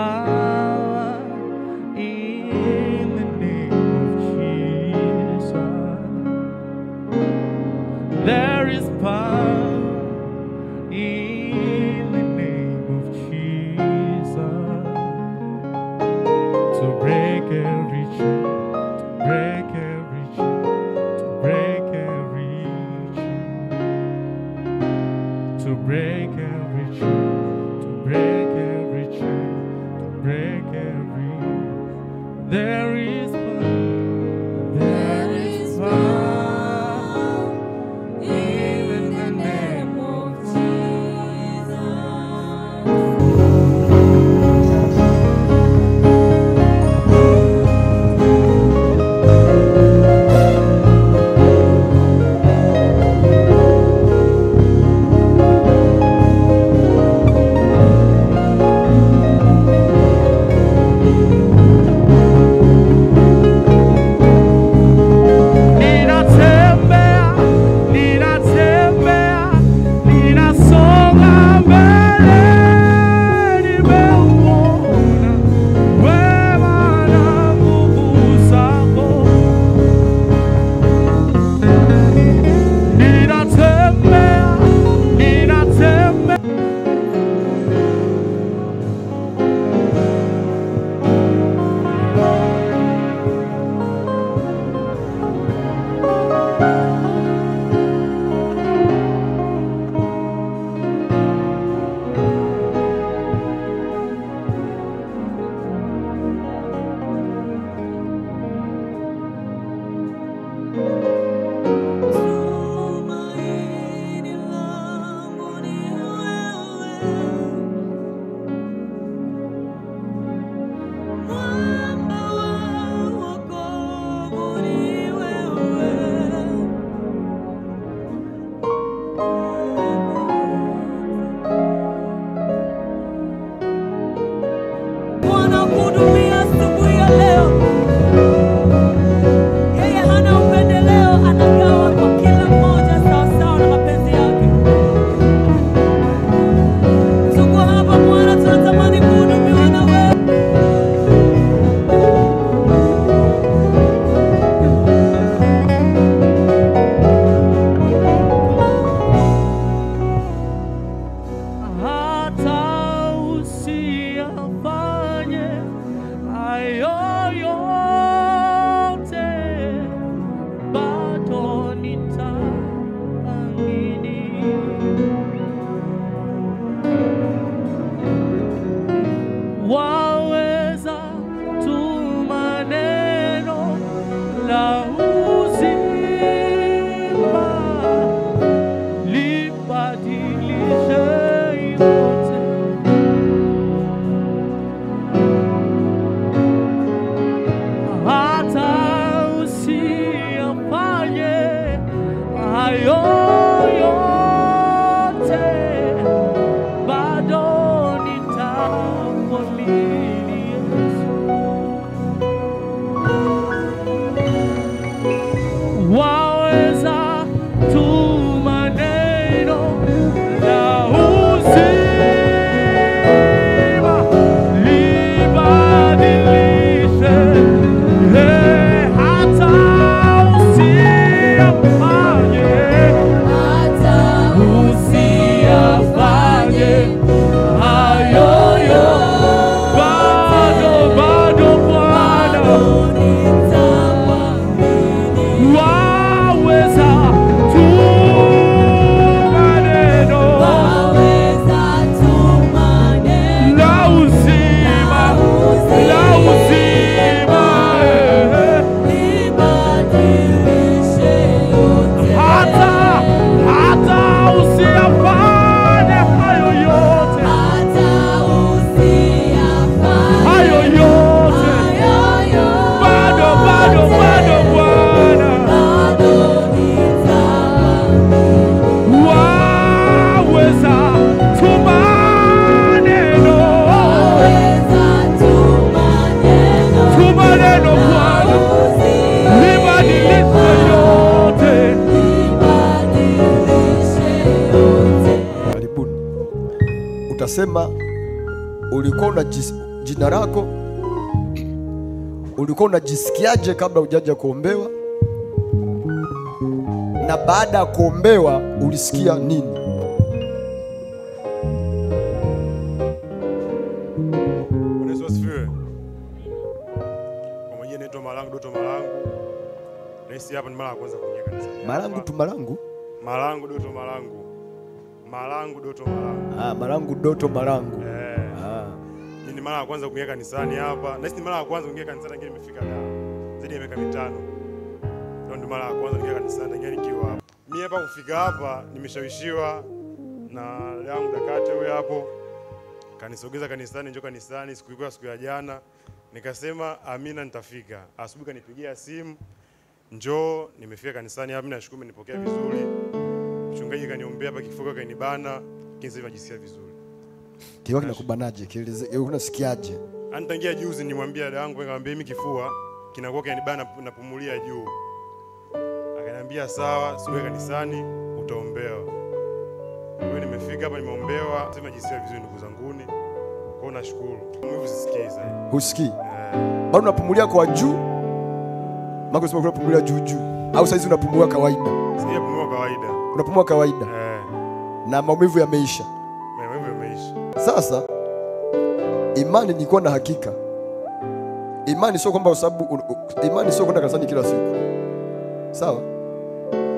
power in the name of Jesus. There is power in the name of Jesus to break every chain, to break every chain, to break every chain, to break every chain, to break every chain, to break every. There is power. There is power in the name of Jesus. Waweza tu maneno la uzima libadilishe yote. Hata usiyafanye hayo yote, bado waweza tu maneno la uzima libadilishe, hata usiyafanye hayo yote, bado Bwana waweza tu maneno la uzima hata usiyafanye hayo yote, bado Bwana waweza tu maneno Bwana libadilishe yote. Karibuni. Utasema ulikuwa jina lako, ulikuwa unajisikiaje kabla hujaja kuombewa, na baada ya kuombewa ulisikia nini? Yesu asifiwe. Kwa majina naitwa Malangu Doto Malangu. Nasi hapa ni mara ya kwanza kuingia kanisani. Malangu tu Malangu? Malangu Doto Malangu. Malangu Doto Malangu. Malangu Doto Malangu. Ni mara ya kwanza kuingia kanisani hapa. Nasi ni mara ya kwanza kuingia kanisani, lakini nimefika zaidi ya miaka 5. Ndio mara ya kwanza kuingia kanisani, lakini nikiwa hapa. Mimi hapa kufika hapa nimeshawishiwa na yangu dakate huyo hapo. Kanisogeza kanisani, njoo kanisani siku ya jana. Nikasema amina nitafika. Asubuhi kanipigia simu, njoo. Nimefika kanisani hapa, nashukuru nipokea vizuri. Mchungaji kaniombea hapa, kifuko kanibana, kinzi najisikia vizuri. Kiwa kinakubanaje? Kieleze unasikiaje? Anitangia juzi nimwambia dada yangu, nikamwambia mimi kifua kinakuwa kanibana napumulia juu. Akaniambia sawa, siku kanisani utaombewa. Kwa hiyo nimefika hapa nimeombewa, sema najisikia vizuri ndugu zanguni. Kwa hiyo nashukuru. Mimi usisikii sasa. Husikii? Bado unapumulia kwa juu? Mako sema unapumulia juu. Au saizi unapumua kawaida? Sasa napumua kawaida. Unapumua kawaida? Na maumivu yameisha. Maumivu yameisha. Sasa imani ni kuwa na hakika. Imani sio kwamba sababu imani sio kwenda kanisani kila siku. Sawa?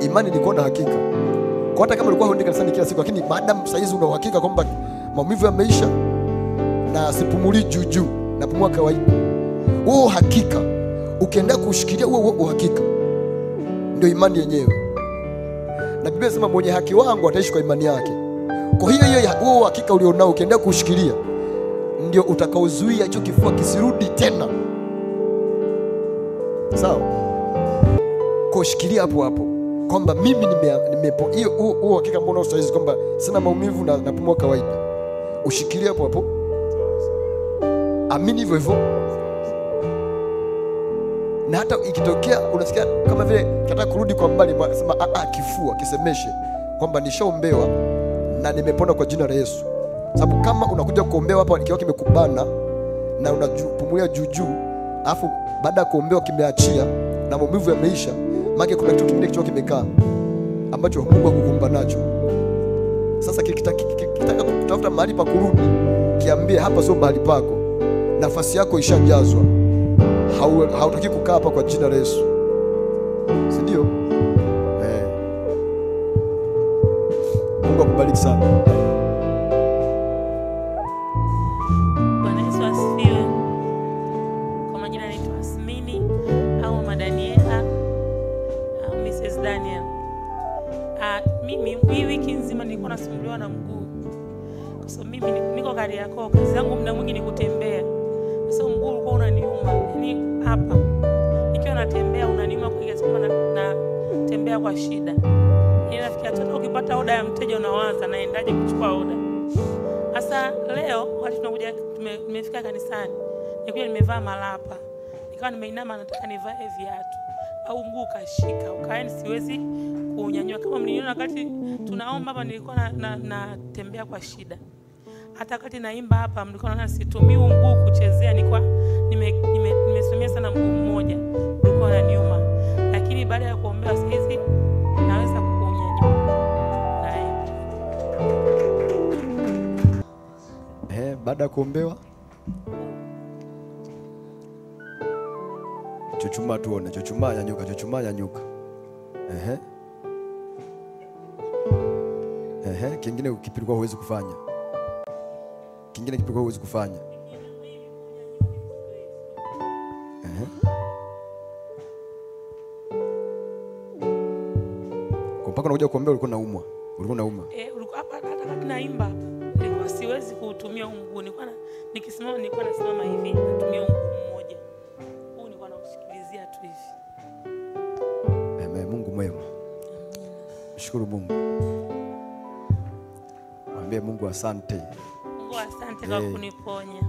Imani ni kuwa na hakika. Kwa hata kama ulikuwa huendi kanisani kila siku, lakini maadamu saizi una uhakika kwamba maumivu yameisha na sipumuli juu, napumua kawaida. Huo hakika ukienda kushikilia huo uhakika ndio imani yenyewe. Na Biblia inasema mwenye haki wangu ataishi kwa imani yake. Kwa hiyo huo hakika ulionao ukienda kushikilia ndio utakaozuia hicho kifua kisirudi tena. Sawa? Kushikilia hapo hapo kwamba mimi nimepo hiyo huo hakika ambao unastahili kwamba sina maumivu na napumua kawaida. Ushikilie hapo hapo. Amini hivyo hivyo. Na hata ikitokea unasikia kama vile nataka kurudi kwa mbali, sema kifua kisemeshe kwamba nishaombewa na nimepona kwa jina la Yesu. Sababu kama unakuja kuombewa hapa ikiwa kimekubana na unapumulia juu, alafu baada ya kuombewa kimeachia na maumivu yameisha, maana kuna kitu kingine kichwa kimekaa ambacho Mungu hakukumba nacho. Sasa kitaka kutafuta mahali pa kurudi, kiambie hapa sio mahali pako. Nafasi yako ishajazwa. Hautaki kukaa hapa kwa jina la Yesu. Si ndio? Mungu akubariki sana. Bwana Yesu asifiwe. Kwa majina naitwa Asmini au Mama Daniela au Mrs. Daniel. Mimi hii wiki nzima nilikuwa nasumbuliwa na mguu. Kwa sababu mimi niko Kariakoo, kazi yangu muda mwingi ni kutembea. Sasa mguu ulikuwa unaniuma. Yaani hapa nikiwa natembea unaniuma kwa kiasi kwamba natembea kwa shida. Ninafikia hata ukipata oda ya mteja unawaza naendaje kuchukua oda. Sasa leo wakati tunakuja nimefika kanisani, nilikuwa nimevaa malapa. Nikawa nimeinama nataka nivae viatu. Au mguu kashika, ukaeni siwezi kuunyanyua. Kama mliniona wakati tunaomba hapa nilikuwa natembea kwa shida. Hata wakati naimba hapa mlikuwa naona situmii mguu kuchezea, nilikuwa nimesimamia sana mguu mmoja. Ulikuwa unaniuma. Lakini baada ya kuombewa saizi naweza kuunyanyua. Baada ya kuombewa chuchuma tuone, chuchuma nyanyuka. Kingine kipilikuwa huwezi kufanya. Kwa mpaka unakuja kuombea ulikuwa unaumwa. Ulikuwa hapa hata kama naimba nilikuwa siwezi kuutumia mguu. Nikisimama nilikuwa nasimama hivi, natumia mguu mmoja. Huu nilikuwa nausikilizia tu hivi. Mungu mwema. Shukuru Mungu. Mwambie Mungu asante. Mungu asante kwa kuniponya.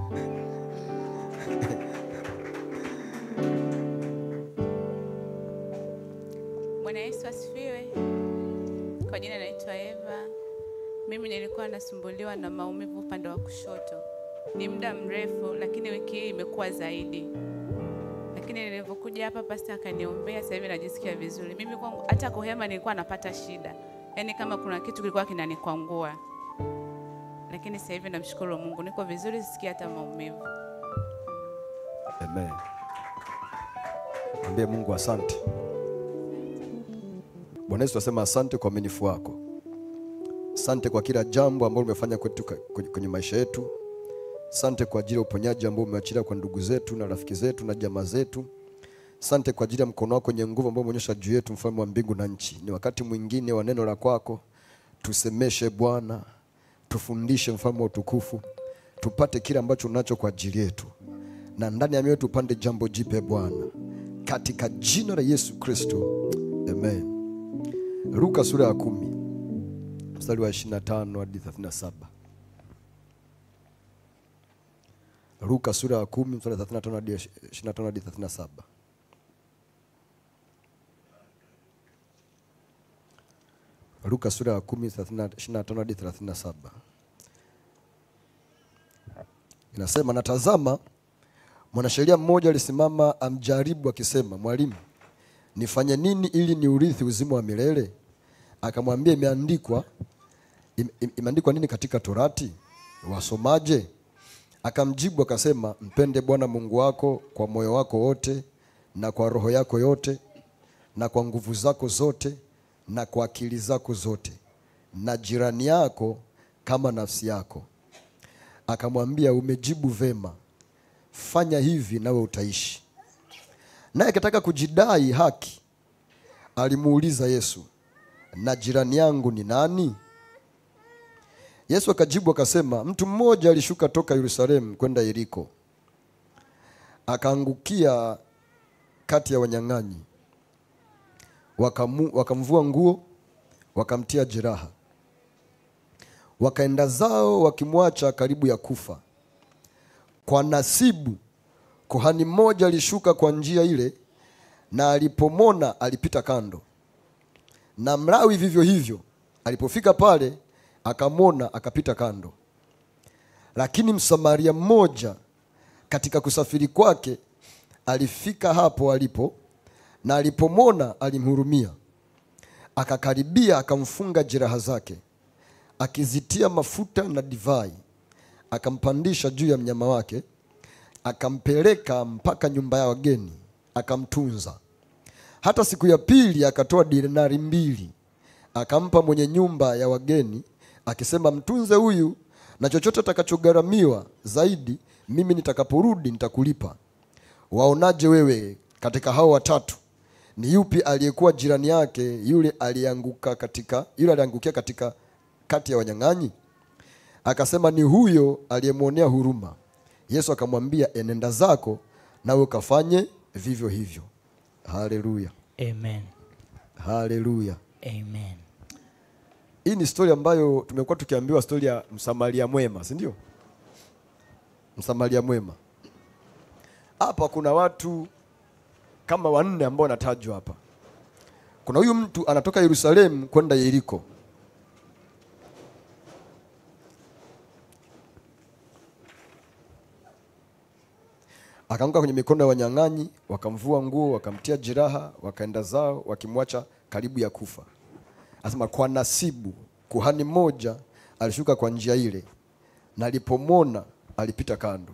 Bwana Yesu asifiwe. Kwa jina naitwa Eva. Mimi nilikuwa nasumbuliwa na maumivu upande wa kushoto. ni muda mrefu, lakini wiki hii imekuwa zaidi. Lakini nilipokuja hapa pastor akaniombea, sasa hivi najisikia vizuri. Mimi kwangu hata kuhema nilikuwa napata shida. Yaani kama kuna kitu kilikuwa kinanikwangua. Lakini sasa hivi namshukuru Mungu, niko vizuri, sisikii hata maumivu. Amen. Mwambie Mungu asante. Bwana Yesu asema asante kwa uaminifu wako. Asante kwa kila jambo ambalo umefanya kwetu kwenye maisha yetu. Asante kwa ajili ya uponyaji ambao umeachilia kwa ndugu zetu na rafiki zetu na jamaa zetu. Asante kwa ajili ya mkono wako wenye nguvu ambao umeonyesha juu yetu, mfalme wa mbingu na nchi. Ni wakati mwingine wa neno la kwako. Tusemeshe Bwana, tufundishe mfalme wa utukufu. Tupate kile ambacho unacho kwa ajili yetu. Na ndani ya mioyo tupande jambo jipya Bwana. Katika jina la Yesu Kristo. Amen. Luka sura ya 10 mstari wa 25 hadi 37. Luka sura ya 10 mstari wa 35 hadi 25 hadi 37. Luka sura ya 10 25 hadi 37. Inasema, natazama mwanasheria mmoja alisimama amjaribu akisema, mwalimu, nifanye nini ili niurithi uzima wa milele? Akamwambia, imeandikwa nini katika Torati? Wasomaje? Akamjibu akasema, mpende Bwana Mungu wako kwa moyo wako wote na kwa roho yako yote na kwa nguvu zako zote na kwa akili zako zote, na jirani yako kama nafsi yako. Akamwambia, umejibu vema, fanya hivi nawe utaishi. Naye akataka kujidai haki, alimuuliza Yesu, na jirani yangu ni nani? Yesu akajibu akasema, mtu mmoja alishuka toka Yerusalemu kwenda Yeriko. Akaangukia kati ya wanyang'anyi. Wakamvua nguo, wakamtia jeraha. Wakaenda zao wakimwacha karibu ya kufa. Kwa nasibu, kuhani mmoja alishuka kwa njia ile, na alipomona alipita kando. Na Mlawi vivyo hivyo, alipofika pale akamona akapita kando. Lakini Msamaria mmoja katika kusafiri kwake alifika hapo alipo, na alipomona alimhurumia. Akakaribia akamfunga jeraha zake, akizitia mafuta na divai, akampandisha juu ya mnyama wake, akampeleka mpaka nyumba ya wageni, akamtunza. Hata siku ya pili akatoa dinari 2, akampa mwenye nyumba ya wageni, akisema, mtunze huyu, na chochote atakachogharamiwa zaidi mimi nitakaporudi nitakulipa. Waonaje wewe katika hao watatu, ni yupi aliyekuwa jirani yake yule aliangukia katika kati ya wanyang'anyi? Akasema, ni huyo aliyemwonea huruma. Yesu akamwambia, enenda zako nawe ukafanye vivyo hivyo. Haleluya. Amen. Haleluya. Amen. Hii ni story ambayo tumekuwa tukiambiwa, story ya Msamaria mwema, si ndio? Msamaria mwema. Hapa kuna watu kama 4 ambao wanatajwa hapa. Kuna huyu mtu anatoka Yerusalemu kwenda Yeriko. Akaanguka kwenye mikono ya wanyang'anyi, wakamvua nguo, wakamtia jeraha, wakaenda zao wakimwacha karibu ya kufa. Anasema, kwa nasibu, kuhani mmoja alishuka kwa njia ile, na alipomona alipita kando.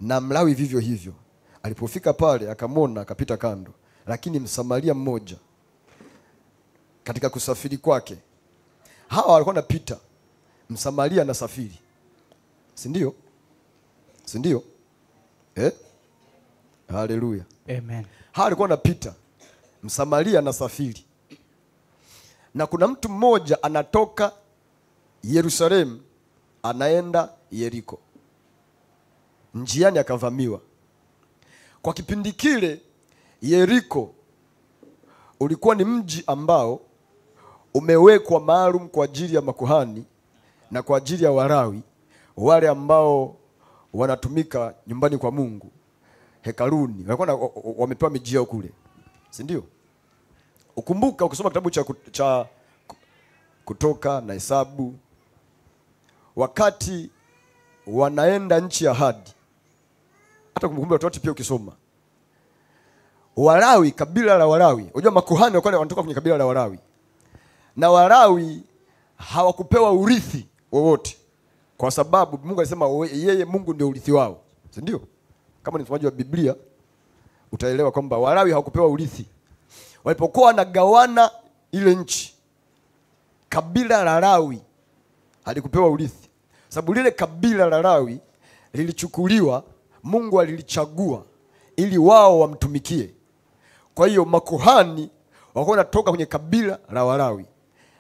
Na Mlawi vivyo hivyo, alipofika pale akamona akapita kando. Lakini Msamaria mmoja katika kusafiri kwake, hawa walikuwa napita, Msamaria anasafiri, si ndio? Si ndio? Haleluya. Amen. Hawa walikuwa napita, Msamaria anasafiri. Na kuna mtu mmoja anatoka Yerusalemu anaenda Yeriko. Njiani akavamiwa. Kwa kipindi kile Yeriko ulikuwa ni mji ambao umewekwa maalum kwa ajili ya makuhani na kwa ajili ya Walawi, wale ambao wanatumika nyumbani kwa Mungu, hekaluni. Walikuwa wamepewa miji yao kule, si ndio? Ukumbuka ukisoma kitabu cha Kutoka na Hesabu, wakati wanaenda nchi ya ahadi. Hata Kumbukumbu la Torati pia ukisoma, Walawi, kabila la Walawi, unajua makuhani walikuwa wanatoka kwenye kabila la Walawi, na Walawi hawakupewa urithi wowote, kwa sababu Mungu alisema yeye Mungu ndio urithi wao, si ndio? Kama ni msomaji wa Biblia utaelewa kwamba Walawi hawakupewa urithi. Walipokuwa wanagawana ile nchi, kabila la Lawi halikupewa urithi, sababu lile kabila la Lawi lilichukuliwa, Mungu alilichagua ili wao wamtumikie. Kwa hiyo makuhani walikuwa wanatoka kwenye kabila la Walawi,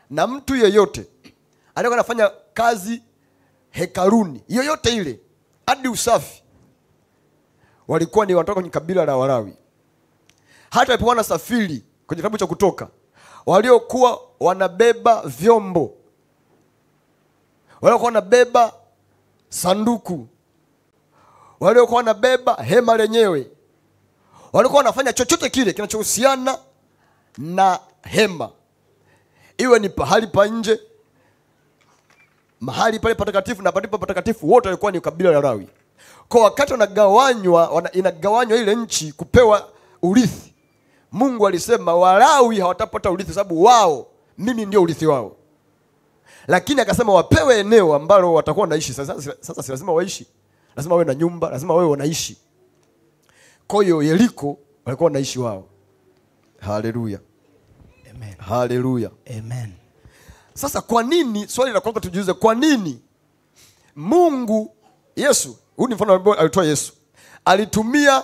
na mtu yeyote alikuwa anafanya kazi hekaluni yoyote ile hadi usafi walikuwa ni wanatoka kwenye kabila la Walawi. Hata walipokuwa wanasafiri kwenye kitabu cha Kutoka, waliokuwa wanabeba vyombo, waliokuwa wanabeba sanduku, waliokuwa wanabeba hema lenyewe, walikuwa wanafanya chochote kile kinachohusiana na hema, iwe ni pahali pa nje, mahali pale patakatifu na palipo patakatifu, wote walikuwa ni kabila la Lawi. Kwa wakati inagawanywa ile nchi kupewa urithi, Mungu alisema Walawi hawatapata urithi sababu wao, mimi ndio urithi wao. Lakini akasema wapewe eneo ambalo watakuwa wanaishi. Sasa si lazima waishi, lazima wawe na nyumba, lazima wawe wanaishi. Kwa hiyo Yeriko walikuwa wanaishi wao. Haleluya. Amen. Haleluya. Amen. Sasa kwa nini, swali la kwanza tujiulize, kwa nini Mungu, Yesu, huu ni mfano ambao alitoa Yesu, alitumia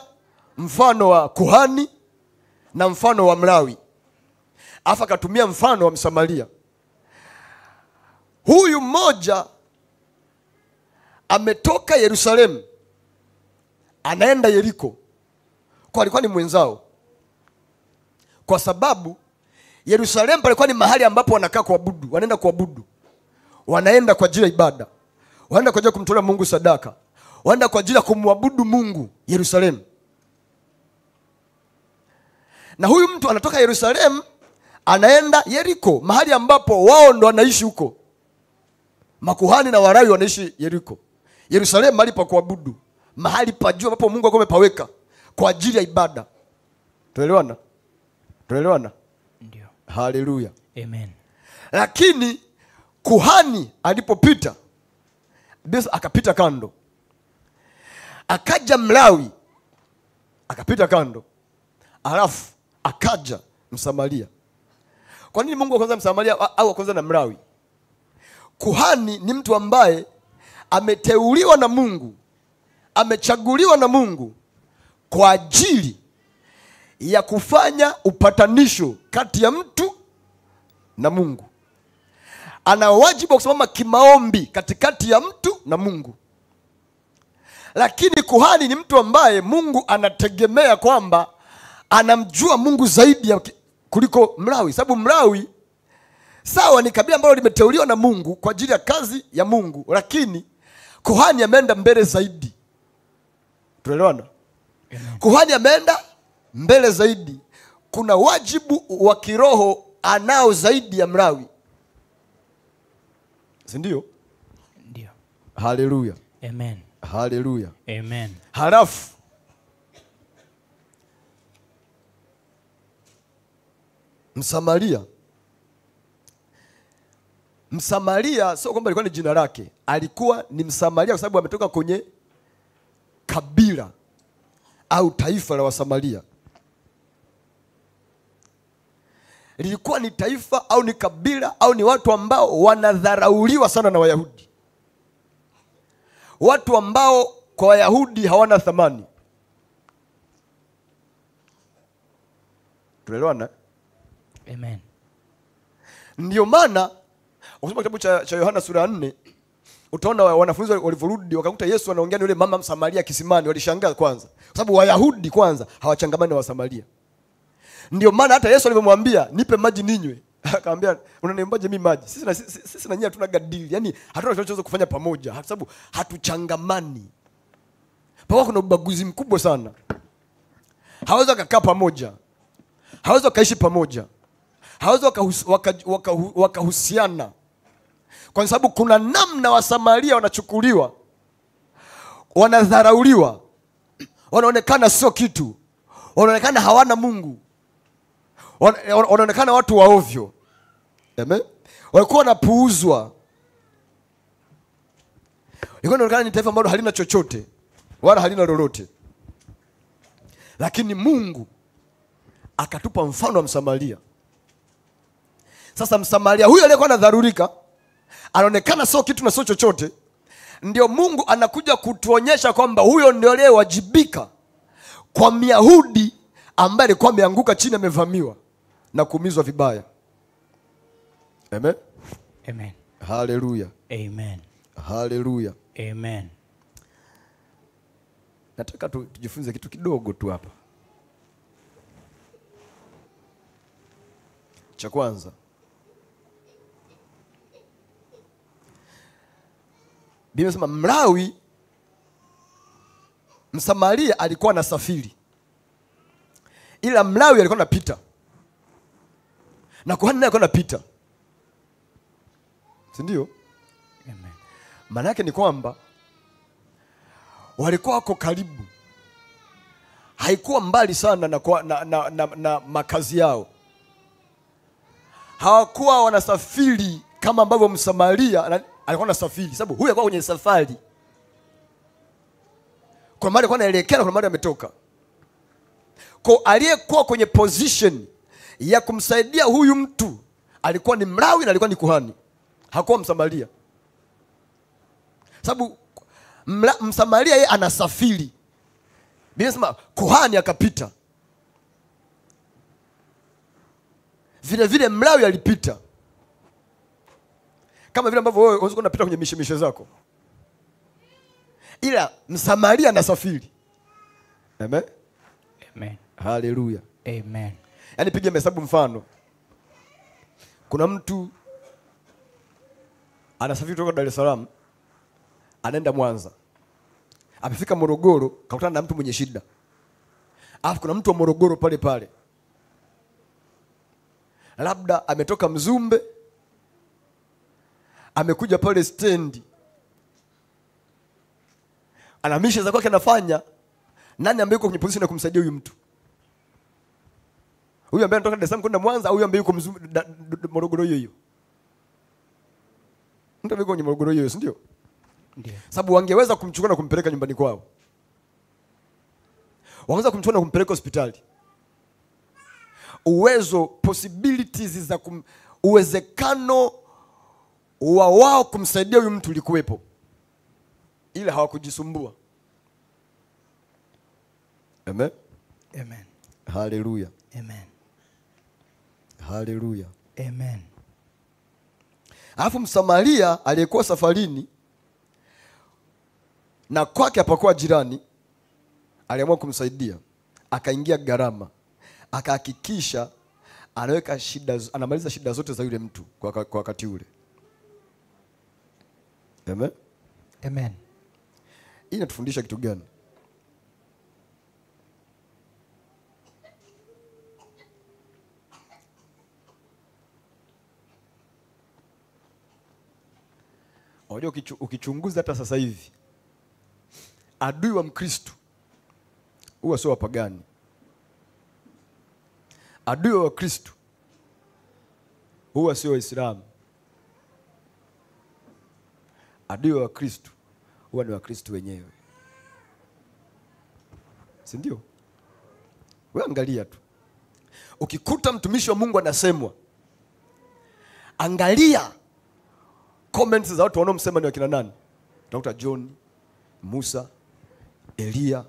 mfano wa kuhani na mfano wa Mlawi, afa akatumia mfano wa Msamaria. Huyu mmoja ametoka Yerusalemu anaenda Yeriko, kwa alikuwa ni mwenzao, kwa sababu Yerusalemu palikuwa ni mahali ambapo wanakaa kuabudu, wanaenda kuabudu, wanaenda kwa ajili ya ibada, wanaenda kwa ajili ya kumtolea Mungu sadaka, wanaenda kwa ajili ya kumwabudu Mungu Yerusalemu. Na huyu mtu anatoka Yerusalemu anaenda Yeriko, mahali ambapo wao ndo wanaishi huko. Makuhani na Walawi wanaishi Yeriko. Yerusalemu mahali pa kuabudu, mahali pa juu ambapo Mungu alikuwa amepaweka kwa ajili ya ibada. Tuelewana? Tuelewana? Ndio. Haleluya. Amen. Lakini kuhani alipopita, Yesu akapita kando. Akaja Mlawi akapita kando. Alafu akaja Msamaria. Kwa nini Mungu akaanza Msamaria au akaanza na Mlawi? Kuhani ni mtu ambaye ameteuliwa na Mungu, amechaguliwa na Mungu kwa ajili ya kufanya upatanisho kati ya mtu na Mungu. Ana wajibu wa kusimama kimaombi katikati ya mtu na Mungu. Lakini kuhani ni mtu ambaye Mungu anategemea kwamba anamjua Mungu zaidi kuliko Mlawi, sababu Mlawi sawa ni kabila ambalo limeteuliwa na Mungu kwa ajili ya kazi ya Mungu, lakini kuhani ameenda mbele zaidi. Tuelewana? Kuhani ameenda mbele zaidi. Kuna wajibu wa kiroho anao zaidi ya Mlawi, si ndio? Ndio. Haleluya. Amen. Haleluya. Amen. Halafu Msamaria sio kwamba alikuwa ni jina lake, alikuwa ni Msamaria kwa sababu ametoka kwenye kabila au taifa la Wasamaria. Lilikuwa ni taifa au ni kabila au ni watu ambao wanadharauliwa sana na Wayahudi, watu ambao kwa Wayahudi hawana thamani. Tuelewana? Amen. Ndio maana ukisoma kitabu cha Yohana sura 4 utaona wanafunzi walivyorudi wakakuta Yesu anaongea na yule mama Msamaria kisimani, walishangaa kwanza kwa sababu Wayahudi kwanza hawachangamani na Wasamaria. Ndio maana hata Yesu alivyomwambia nipe maji ninywe, akamwambia unaniombaje mimi maji? Sisi na nyinyi hatuna gadili, yani hatuna chochote kufanya pamoja kwa sababu hatuchangamani. Pamoja kuna ubaguzi mkubwa sana. Hawezi kukaa pamoja, hawezi kaishi pamoja, hawezi wakahusiana, kwa sababu kuna namna Wasamaria wanachukuliwa wanadharauliwa, wanaonekana sio kitu, wanaonekana hawana Mungu, wanaonekana watu waovyo. Amen. Walikuwa wanapuuzwa. Ilikuwa inaonekana ni taifa ambalo halina chochote wala halina lolote. Lakini Mungu akatupa mfano wa Msamaria. Sasa Msamaria huyo aliyekuwa anadharurika, anaonekana sio kitu na sio chochote, ndio Mungu anakuja kutuonyesha kwamba huyo ndio aliyewajibika kwa Myahudi ambaye alikuwa ameanguka chini, amevamiwa na kuumizwa vibaya. Amen. Amen. Haleluya. Amen. Haleluya. Amen. Nataka tujifunze kitu kidogo tu hapa. Cha kwanza, Biblia inasema Mlawi, Msamaria alikuwa anasafiri, ila Mlawi alikuwa anapita na kuhani naye alikuwa anapita, si ndio? Amen. Maana yake ni kwamba walikuwa wako karibu, haikuwa mbali sana na makazi yao. Hawakuwa wanasafiri kama ambavyo Msamaria alikuwa anasafiri, sababu huyu alikuwa kwenye safari. Kwa maana alikuwa anaelekea na kwa maana ametoka. Kwa aliyekuwa kwenye position ya kumsaidia huyu mtu alikuwa ni Mlawi na alikuwa ni kuhani. Hakuwa Msamaria. Sababu Msamaria yeye anasafiri. Biblia inasema kuhani akapita. Vile vile Mlawi alipita. Kama vile ambavyo wewe unaweza unapita kwenye mishemishe zako. Ila Msamaria anasafiri. Amen. Amen. Haleluya. Amen. Yaani piga hesabu mfano. Kuna mtu anasafiri kutoka Dar es Salaam anaenda Mwanza. Amefika Morogoro, kakutana na mtu mwenye shida. Alafu kuna mtu wa Morogoro pale pale. Labda ametoka Mzumbe, amekuja pale stendi, ana misha za kwake anafanya. Nani ambaye yuko kwenye position ya kumsaidia huyu mtu? Huyu ambaye anatoka Dar es Salaam kwenda Mwanza au huyu ambaye yuko Morogoro hiyo? Mtu ambaye yuko kwenye Morogoro hiyo, si ndio? Ndio. Sababu wangeweza kumchukua na kumpeleka nyumbani kwao. Wangeweza kumchukua na kumpeleka hospitali. Uwezo, possibilities za uwezekano wa wao kumsaidia huyu mtu ulikuwepo, ila hawakujisumbua. Amen. Amen. Haleluya. Amen. Haleluya. Amen. Alafu Msamaria aliyekuwa safarini na kwake hapakuwa jirani, aliamua kumsaidia, akaingia gharama, akahakikisha anaweka shida, anamaliza shida zote za yule mtu kwa wakati ule. Amen. Amen. Hii inatufundisha kitu gani? Unajua ukichunguza hata sasa hivi adui wa Mkristo huwa sio wapagani. Adui wa Kristo huwa sio Waislamu. Adui wa Kristo huwa ni Wakristo wenyewe, si ndio? Wewe angalia tu, ukikuta mtumishi wa Mungu anasemwa, angalia comments za watu wanaomsema ni wakina nani. Utakuta John, Musa, Elia,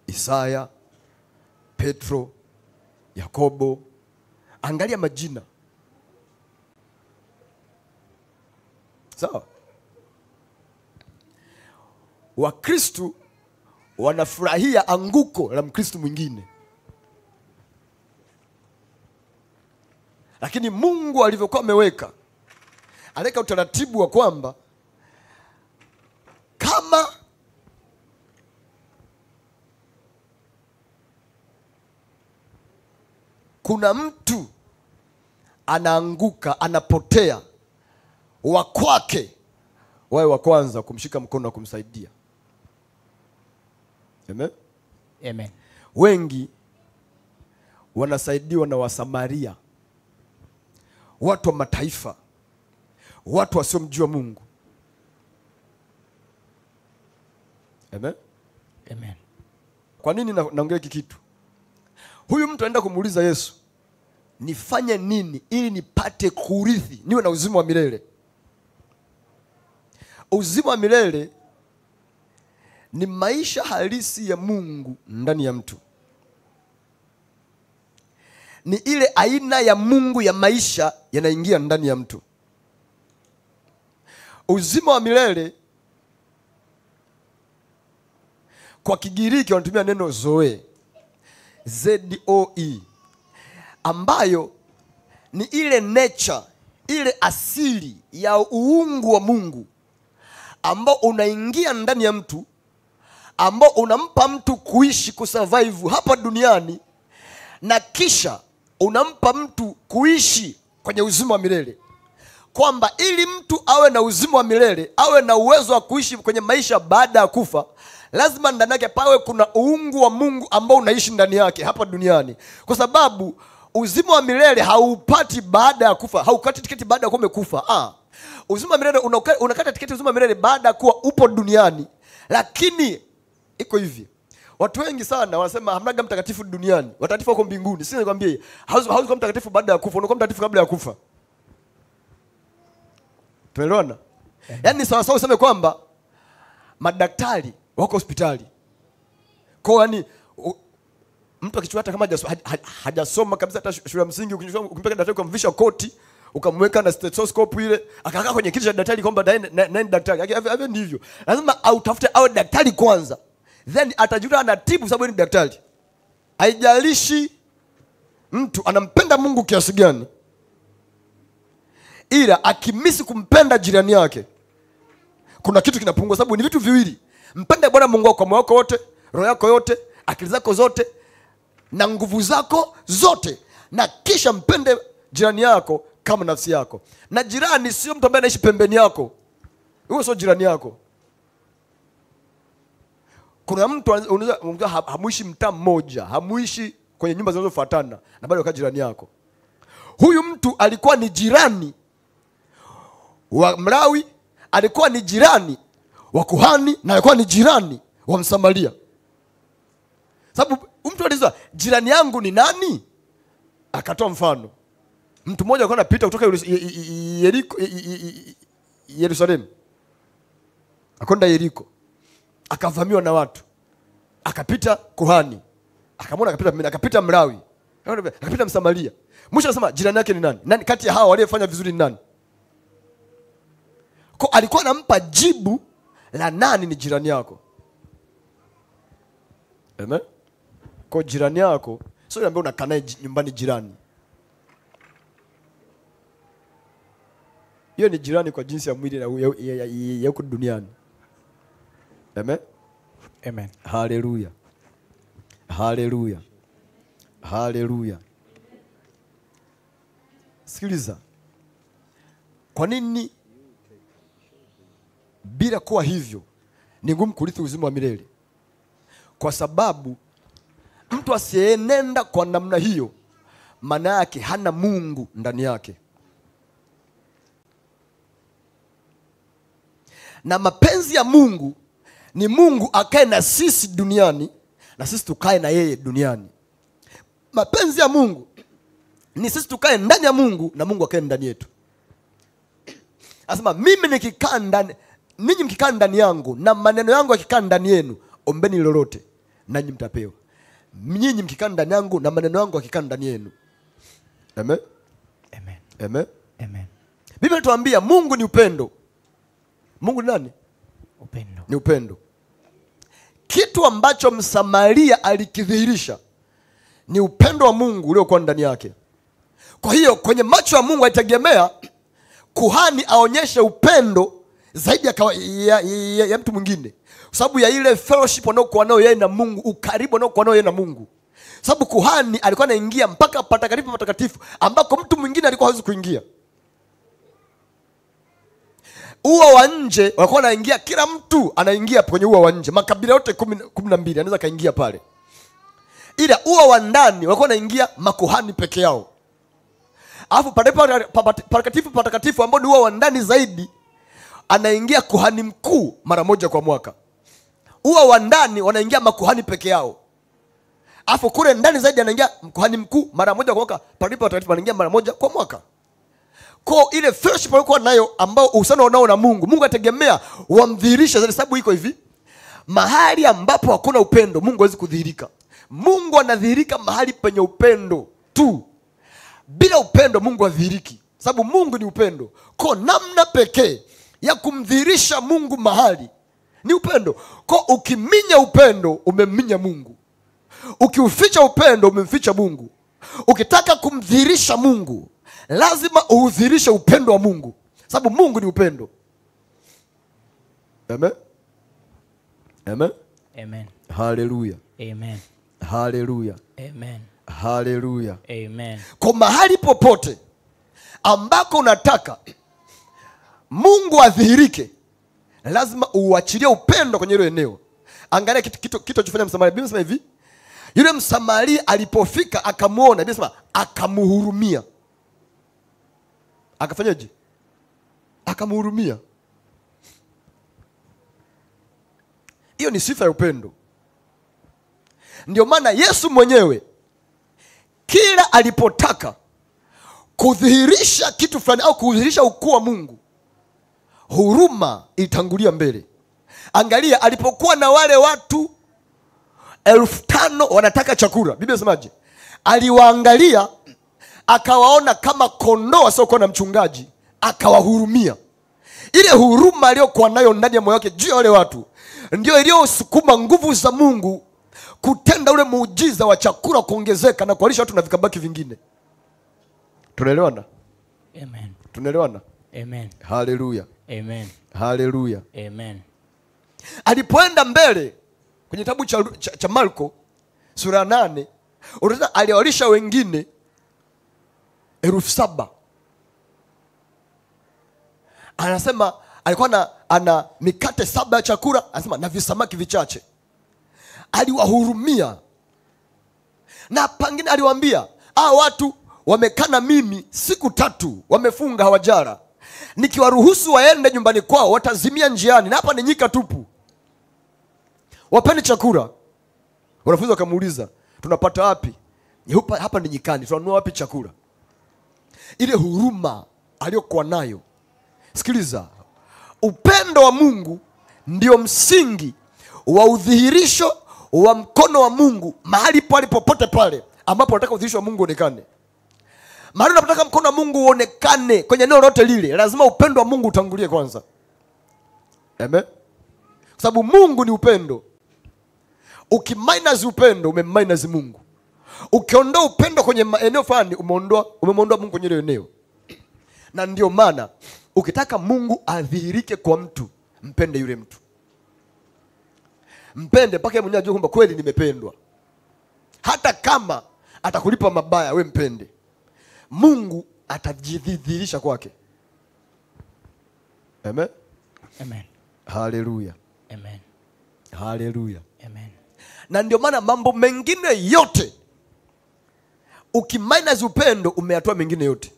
Isaya, Petro, Yakobo. Angalia majina. Sawa? Wakristo wanafurahia anguko la Mkristo mwingine. Lakini Mungu alivyokuwa ameweka, aleka utaratibu wa kwamba kama kuna mtu anaanguka, anapotea, wa kwake wawe wa kwanza kumshika mkono na kumsaidia. Amen. Amen. Wengi wanasaidiwa na Wasamaria, watu wa mataifa, watu wasiomjua Mungu. Amen. Amen. Kwa nini naongea hiki kitu? Huyu mtu anaenda kumuuliza Yesu, nifanye nini ili nipate kurithi, niwe na uzima wa milele? Uzima wa milele ni maisha halisi ya Mungu ndani ya mtu. Ni ile aina ya Mungu ya maisha yanaingia ndani ya mtu. Uzima wa milele kwa Kigiriki wanatumia neno zoe, ZOE, ambayo ni ile nature, ile asili ya uungu wa Mungu ambao unaingia ndani ya mtu, ambao unampa mtu kuishi, kusurvive hapa duniani, na kisha unampa mtu kuishi kwenye uzima wa milele. Kwamba ili mtu awe na uzima wa milele, awe na uwezo wa kuishi kwenye maisha baada ya kufa, lazima ndani yake pawe kuna uungu wa Mungu ambao unaishi ndani yake hapa duniani. Kwa sababu uzima wa milele haupati baada ya kufa, haukati tiketi baada ya kuwa umekufa. Uzima wa milele unakata tiketi uzima wa milele baada ya kuwa upo duniani. Lakini iko hivi, watu wengi sana wanasema hamnaga mtakatifu duniani, watakatifu wako mbinguni. Sisi nikwambie, hauwezi kuwa mtakatifu baada ya kufa, unakuwa mtakatifu kabla ya kufa. Tumeelewana? Yaani sawa sawa useme kwamba madaktari wako hospitali. Kwa yani mtu akichukua hata kama hajasoma kabisa hata shule ya msingi, ukimpeka daktari kumvisha koti, ukamweka na stethoscope ile, akakaa kwenye kiti cha daktari kwamba naye daktari. Hivyo ndivyo. Lazima autafute awe daktari kwanza. Then atajua anatibu sababu ni daktari. Haijalishi mtu anampenda Mungu kiasi gani, ila akimisi kumpenda jirani yake, kuna kitu kinapungua. Sababu ni vitu viwili: mpende Bwana Mungu wako kwa moyo wako wote, roho yako yote, akili zako zote na nguvu zako zote, na kisha mpende jirani yako kama nafsi yako. Na jirani sio mtu ambaye anaishi pembeni yako. Huyo sio jirani yako. Kuna mtu unaweza hamuishi mtaa mmoja, hamuishi kwenye nyumba zinazofuatana, na bado kwa jirani yako. Huyu mtu alikuwa ni jirani wa Mlawi, alikuwa ni jirani wa kuhani, na alikuwa ni jirani wa Msamaria. Sababu mtu aliuliza, jirani yangu ni nani? Akatoa mfano. Mtu mmoja alikuwa anapita kutoka Yeriko, Yerusalemu, akwenda Yeriko, akavamiwa na watu. Akapita kuhani, akamwona, akapita Mlawi, akapita Msamaria. Mwisho anasema jirani yake ni nani? Nani kati ya hao waliofanya vizuri ni nani? Kwa alikuwa anampa jibu la nani ni jirani yako. Amen. Kwa jirani yako sio yule ambaye unakaa naye nyumbani jirani. Hiyo ni jirani kwa jinsi ya mwili ya huko duniani. Amen. Amen. Haleluya. Haleluya. Haleluya. Sikiliza. Kwa nini bila kuwa hivyo ni ngumu kurithi uzima wa milele? Kwa sababu mtu asiyenenda kwa namna hiyo, maana yake hana Mungu ndani yake. Na mapenzi ya Mungu ni Mungu akae na sisi duniani na sisi tukae na yeye duniani. Mapenzi ya Mungu ni sisi tukae ndani ya Mungu na Mungu akae ndani yetu. Anasema mimi nikikaa ndani, ninyi mkikaa ndani yangu na maneno yangu yakikaa ndani yenu, ombeni lolote nanyi mtapewa. Nyinyi mkikaa ndani yangu na maneno yangu yakikaa ndani yenu. Amen. Amen. Amen. Amen. Biblia inatuambia Mungu ni upendo. Mungu ni nani? Upendo. Ni upendo. Kitu ambacho Msamaria alikidhihirisha ni upendo wa Mungu uliokuwa ndani yake. Kwa hiyo kwenye macho ya Mungu alitegemea kuhani aonyeshe upendo zaidi ya mtu mwingine, kwa sababu ya ile fellowship anaokuwa nayo yeye na Mungu, ukaribu anaokuwa nayo yeye na Mungu. Sababu kuhani alikuwa anaingia mpaka patakatifu patakatifu ambako mtu mwingine alikuwa hawezi kuingia. ua wa nje walikuwa wanaingia, kila mtu anaingia kwenye ua wa nje, makabila yote 12 anaweza kaingia pale. Ila ua wa ndani walikuwa wanaingia makuhani peke yao. Alafu patakatifu ambao ni ua wa ndani zaidi anaingia kuhani mkuu mara moja kwa mwaka. Ua wa ndani wanaingia makuhani peke yao. Alafu kule ndani zaidi anaingia kuhani mkuu mara moja kwa mwaka. Patakatifu anaingia mara moja kwa mwaka. Kwa ile fellowship walikuwa nayo ambao uhusiano wanao na Mungu, Mungu ategemea wamdhihirishe zaidi. Sababu iko hivi, mahali ambapo hakuna upendo Mungu hawezi kudhihirika. Mungu anadhihirika mahali penye upendo tu. Bila upendo Mungu hadhihiriki, sababu Mungu ni upendo. Kwa namna pekee ya kumdhihirisha Mungu mahali ni upendo. Kwa ukiminya upendo umeminya Mungu. Ukiuficha upendo umemficha Mungu. Ukitaka kumdhihirisha Mungu lazima uudhihirishe upendo wa Mungu, sababu Mungu ni upendo. Amen. Amen. Amen. Haleluya. Amen. Haleluya. Amen. Haleluya. Amen. Kwa mahali popote ambako unataka Mungu adhihirike, lazima uachilie upendo kwenye hilo eneo. Angalia kitu alichofanya Msamaria. Biblia inasema hivi, yule Msamaria alipofika akamuona, Biblia inasema akamhurumia. Akafanyaje? Akamhurumia. Hiyo ni sifa ya upendo. Ndio maana Yesu mwenyewe kila alipotaka kudhihirisha kitu fulani au kudhihirisha ukuu wa Mungu, huruma itangulia mbele. Angalia alipokuwa na wale watu 5,000 wanataka chakula, Biblia inasemaje? Aliwaangalia akawaona kama kondoo wasiokuwa na mchungaji, akawahurumia. Ile huruma aliyokuwa nayo ndani ya moyo wake juu ya wale watu ndio iliyosukuma nguvu za Mungu kutenda ule muujiza wa chakula kuongezeka na kuwalisha watu na vikabaki vingine. Tunaelewana? Amen. Tunaelewana? Amen. Haleluya. Amen. Haleluya. Amen. Alipoenda mbele kwenye kitabu cha Marko sura 8, unaona aliwalisha wengine 7,000. Anasema alikuwa ana mikate 7 ya chakula, anasema na visamaki vichache. Aliwahurumia. Na pengine aliwaambia, watu wamekana mimi siku 3, wamefunga hawajara. Nikiwaruhusu waende nyumbani kwao watazimia njiani, na hapa ni nyika tupu. Wapeni chakula. Wanafunzi wakamuuliza, tunapata wapi? Hapa ni nyikani, tunanunua wapi chakula? Ile huruma aliyokuwa nayo. Sikiliza, upendo wa Mungu ndio msingi wa udhihirisho wa mkono wa Mungu mahali pale popote pale ambapo unataka udhihirisho wa Mungu uonekane. Mahali unapotaka mkono wa Mungu uonekane kwenye eneo lote lile, lazima upendo wa Mungu utangulie kwanza. Amen. Kwa sababu Mungu ni upendo. Ukiminus upendo umeminus Mungu. Ukiondoa upendo kwenye eneo fulani umemwondoa Mungu kwenye ile eneo. Na ndio maana ukitaka Mungu adhihirike kwa mtu, mpende yule mtu. Mpende mpaka yeye mwenyewe ajue kwamba kweli nimependwa. Hata kama atakulipa mabaya, we mpende. Mungu atajidhihirisha kwake. Amen. Amen. Haleluya. Amen. Haleluya. Amen. Na ndio maana mambo mengine yote ukiminus upendo umeyatoa mengine yote.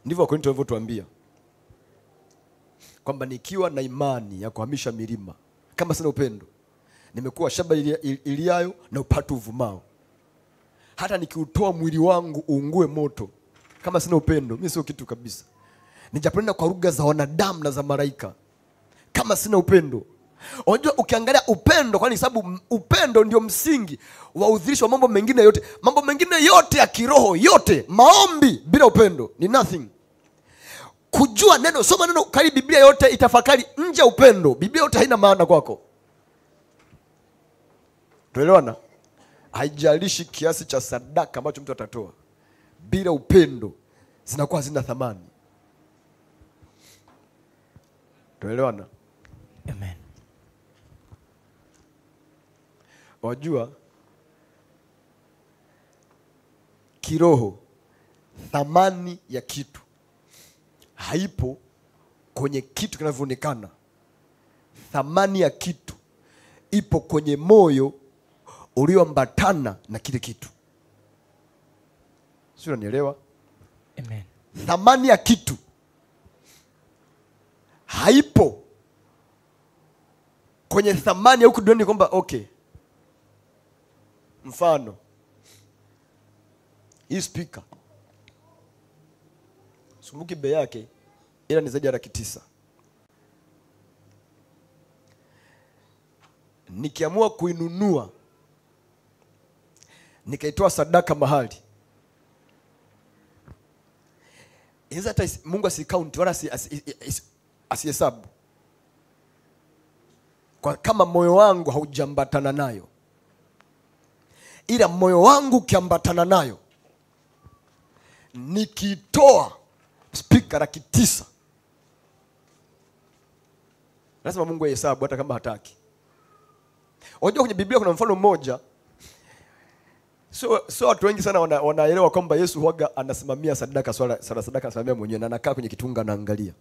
Ndivyo Wakorintho walivyotuambia kwamba nikiwa na imani ya kuhamisha milima, kama sina upendo nimekuwa shaba iliayo na upatu uvumao. Hata nikiutoa mwili wangu uungue moto, kama sina upendo mimi sio kitu kabisa. Nijapenda kwa lugha za wanadamu na za malaika, kama sina upendo. Unajua ukiangalia upendo, kwani sababu upendo ndio msingi wa udhihirisho wa mambo mengine yote. Mambo mengine yote ya kiroho yote, maombi bila upendo ni nothing. Kujua neno, soma neno kali, Biblia yote itafakari nje upendo, Biblia yote haina maana kwako. Tuelewana? Haijalishi kiasi cha sadaka ambacho mtu atatoa, bila upendo zinakuwa hazina thamani. Tuelewana? Amen. Wajua kiroho thamani ya kitu haipo kwenye kitu kinavyoonekana. Thamani ya kitu ipo kwenye moyo ulioambatana na kile kitu. Sio, unanielewa? Amen. Thamani ya kitu haipo kwenye thamani ya huku duniani, kwamba okay, mfano hii speaker sumbuki bei yake ila ni zaidi ya $900. Nikiamua kuinunua nikaitoa sadaka mahali, inaweza hata Mungu asikaunti wala asihesabu, kwa kama moyo wangu haujambatana nayo. Ila moyo wangu ukiambatana nayo, nikitoa speaker $900, lazima Mungu ahesabu hata kama hataki. Unajua kwenye Biblia kuna mfano mmoja, sio watu wengi sana wanaelewa kwamba Yesu huaga anasimamia sadaka, sadaka anasimamia mwenyewe, na anakaa kwenye kitunga anaangalia.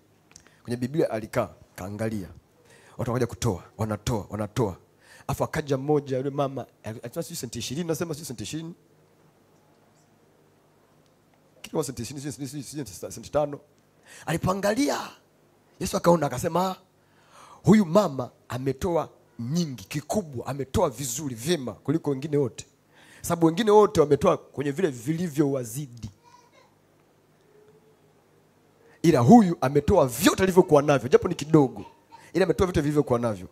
Kwenye Biblia alikaa kaangalia. Watu wakaja kutoa, wanatoa. Afu akaja mmoja, yule mama alisema senti 20, nasema senti 20. Kitu senti 20, senti 5. Alipoangalia, Yesu akaona, akasema huyu mama ametoa nyingi, kikubwa, ametoa vizuri, vyema kuliko wengine wote. Sababu wengine wote wametoa kwenye vile vilivyo wazidi, ila huyu ametoa vyote alivyokuwa navyo, japo ni kidogo, ila ametoa vyote vilivyokuwa navyo.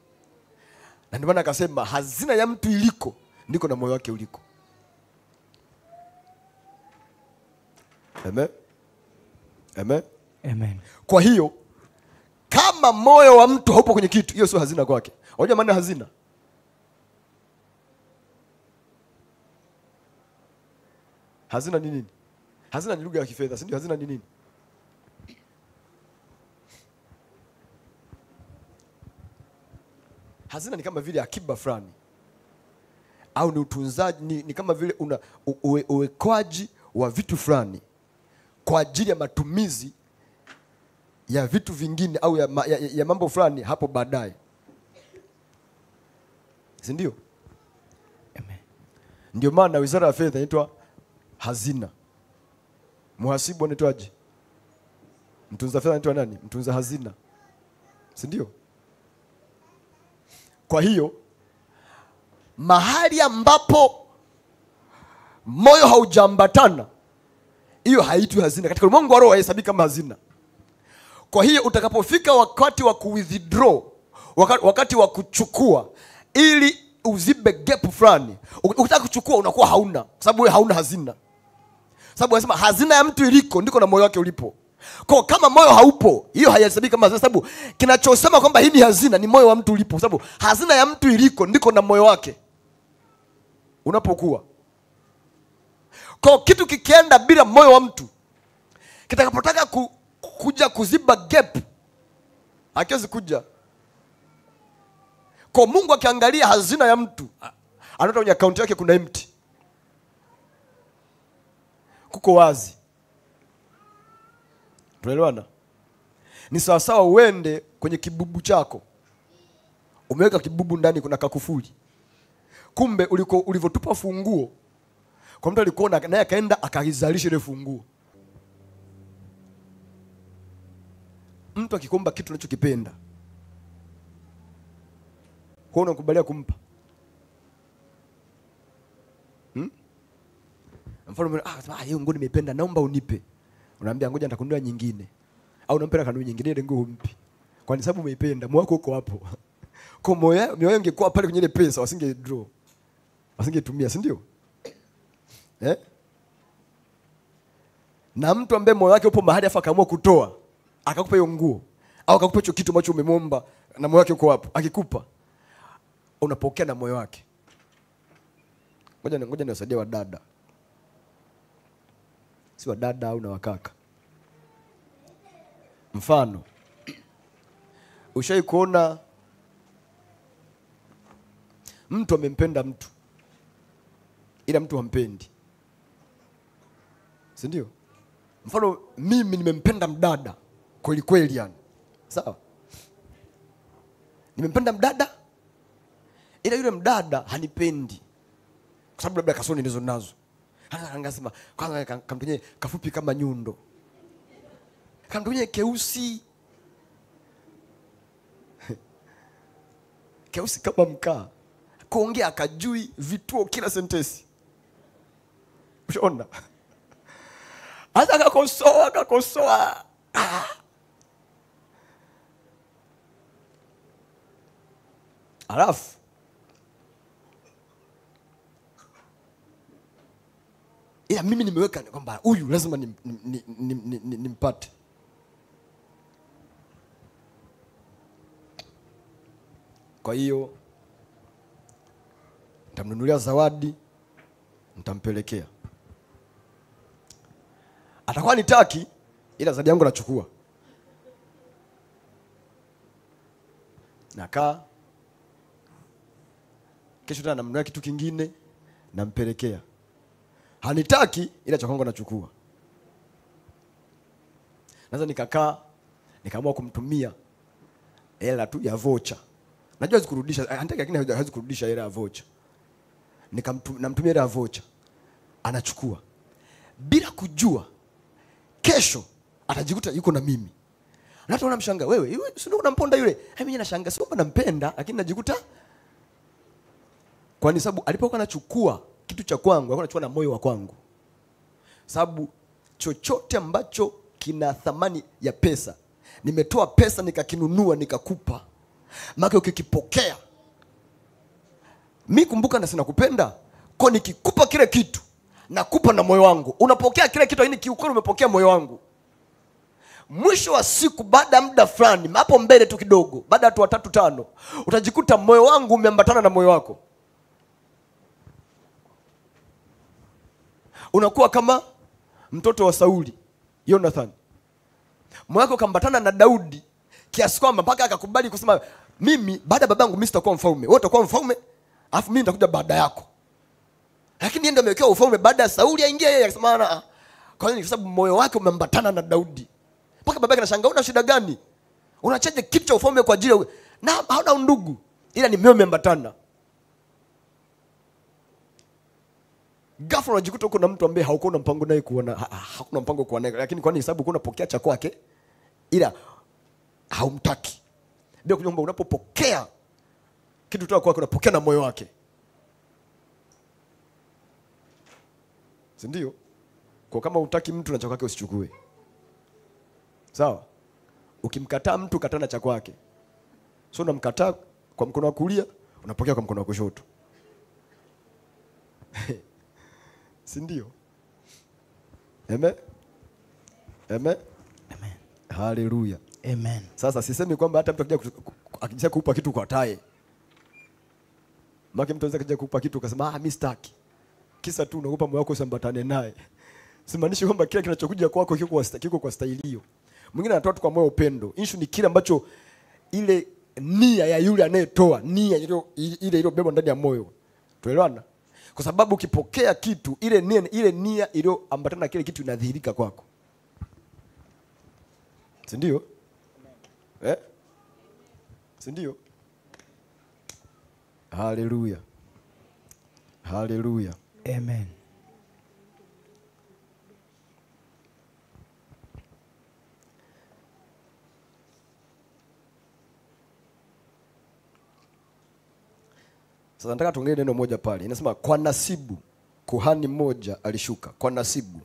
Na ndio maana akasema hazina ya mtu iliko ndiko na moyo wake uliko. Amen. Amen. Amen. Kwa hiyo kama moyo wa mtu haupo kwenye kitu, hiyo sio hazina kwake. Unajua maana hazina? Hazina ni nini? Hazina ni lugha ya kifedha, si ndio? Hazina ni nini? Hazina ni kama vile akiba fulani, au ni utunzaji, ni kama vile una uwekwaji wa vitu fulani kwa ajili ya matumizi ya vitu vingine au ya mambo fulani hapo baadaye, si ndio? Amen. Ndio maana wizara ya fedha inaitwa hazina. Muhasibu anaitwaje? Mtunza fedha anaitwa nani? Mtunza hazina, si ndio? Kwa hiyo mahali ambapo moyo haujambatana, hiyo haitwi hazina. Katika ulimwengu wa roho haihesabiki kama hazina. Kwa hiyo utakapofika wakati wa kuwithdraw, wakati wa kuchukua ili uzibe gap fulani, ukitaka kuchukua unakuwa hauna, kwa sababu wewe hauna hazina. Sababu anasema hazina ya mtu iliko ndiko na moyo wake ulipo. Kwa kama moyo haupo, hiyo haihesabiki kama hazina, sababu kinachosema kwamba hii ni hazina ni moyo wa mtu ulipo, kwa sababu hazina ya mtu iliko ndiko na moyo wake unapokuwa. Kwa kitu kikienda bila moyo wa mtu, kitakapotaka kuja kuziba gap, hakiwezi kuja. Kwa Mungu akiangalia hazina ya mtu, anaona kwenye akaunti yake kuna empty, kuko wazi. Tunaelewana? Ni sawa sawa uende kwenye kibubu chako, umeweka kibubu ndani kuna kakufuli, kumbe ulivyotupa funguo kwa mtu alikuona, naye akaenda akaizalisha ile funguo. Mtu akikomba kitu unachokipenda, kwa unakubalia kumpa. Mfano hiyo nguo nimeipenda, naomba unipe. Unaambia ngoja nitakununua nyingine. Au unampenda kanuni nyingine ile nguo umpi. Kwa sababu umeipenda, moyo wako uko hapo. Kwa moyo ungekuwa pale kwenye ile pesa, wasinge draw. Wasingetumia, si ndio? Na mtu ambaye moyo wake upo mahali afa akaamua kutoa, akakupa hiyo nguo au akakupa hicho kitu ambacho umemwomba na moyo wake uko hapo, akikupa unapokea na moyo wake. Ngoja niwasaidie wadada. Si wadada au na wakaka. Mfano, ushai kuona mtu amempenda mtu ila mtu hampendi, si ndio? Mfano mimi nimempenda mdada kweli kweli, yani Sawa? Nimempenda mdada, ila yule mdada hanipendi kwa sababu labda kasoni ndizo nazo. Anasema kwanza kamtunye kafupi kama nyundo, kamtunye keusi keusi kama mkaa, kuongea akajui vituo kila sentesi. Ushaona? Hata akakosoa. Alafu ila mimi nimeweka kwamba huyu lazima nimpate. Kwa hiyo nitamnunulia zawadi, nitampelekea. Atakuwa nitaki, ila zawadi yangu nachukua. Nakaa, kesho tena namnunulia kitu kingine, nampelekea. Hanitaki, ila cha kwangu nachukua. Sasa nikakaa, nikaamua kumtumia hela tu ya voucher. Najua hawezi kurudisha, anataka lakini hawezi kurudisha hela ya voucher. Namtumia hela ya voucher. Anachukua. Bila kujua kesho atajikuta yuko na mimi. Na hata unamshangaa, wewe si ndio unamponda yule? Mimi nashangaa sio kwamba nampenda, lakini najikuta kwa sababu alipokuwa anachukua kitu cha kwangu, alikuwa anachukua na moyo wa kwangu. Sababu chochote ambacho kina thamani ya pesa, nimetoa pesa nikakinunua nikakupa. Maana ukikipokea, mimi kumbuka na sina kupenda, kwa nikikupa kile kitu nakupa na moyo wangu. Unapokea kile kitu, lakini kiukweli umepokea moyo wangu. Mwisho wa siku, baada ya muda fulani, hapo mbele tu kidogo, baada ya 3-5, utajikuta moyo wangu umeambatana na moyo wako. Unakuwa kama mtoto wa Sauli, Jonathan. Moyo wako kambatana na Daudi kiasi kwamba mpaka akakubali kusema, mimi baada ya babangu mimi sitakuwa mfalme, wewe utakuwa mfalme, alafu mimi nitakuja baada yako. Lakini yeye ndio amewekewa ufalme baada ya Sauli aingie, yeye akasema na kwa nini? Kwa sababu moyo wake umeambatana na Daudi. Mpaka babake anashangaa, una shida gani? Unachaje kitu cha ufalme kwa ajili na hauna undugu, ila ni moyo umeambatana. Ghafla unajikuta uko na mtu ambaye hauko na mpango naye kuona, hakuna mpango kuona naye, lakini kwa nini? Sababu uko unapokea cha kwake ila haumtaki. Ndio kwamba unapopokea kitu kutoka kwake unapokea na moyo wake. Si ndio? Kwa kama hutaki mtu na cha kwake usichukue. Sawa? Ukimkataa mtu katana cha kwake. Sio unamkataa kwa mkono wa kulia, unapokea kwa mkono wa kushoto. Si ndio? Amen. Amen. Amen. Haleluya. Amen. Sasa sisemi kwamba hata mtu akija kukupa kitu kwa tae. Maki mtu anaweza kuja kukupa kitu ukasema mimi sitaki. Kisa tu unakupa moyo wako usambatane naye. Simaanishi kwamba kile kinachokuja kwako kiko kwa staili hiyo. Mwingine anatoa tu kwa moyo upendo. Issue ni kile ambacho ile nia ya yule anayetoa, nia ile iliyobeba ndani ya moyo. Tuelewana? Kwa sababu ukipokea kitu, ile nia iliyoambatana na kile kitu inadhihirika kwako. Si ndio? Si ndio? Haleluya. Haleluya. Amen. Sasa nataka tuongelee neno moja pale. Inasema kwa nasibu kuhani mmoja alishuka. Kwa nasibu.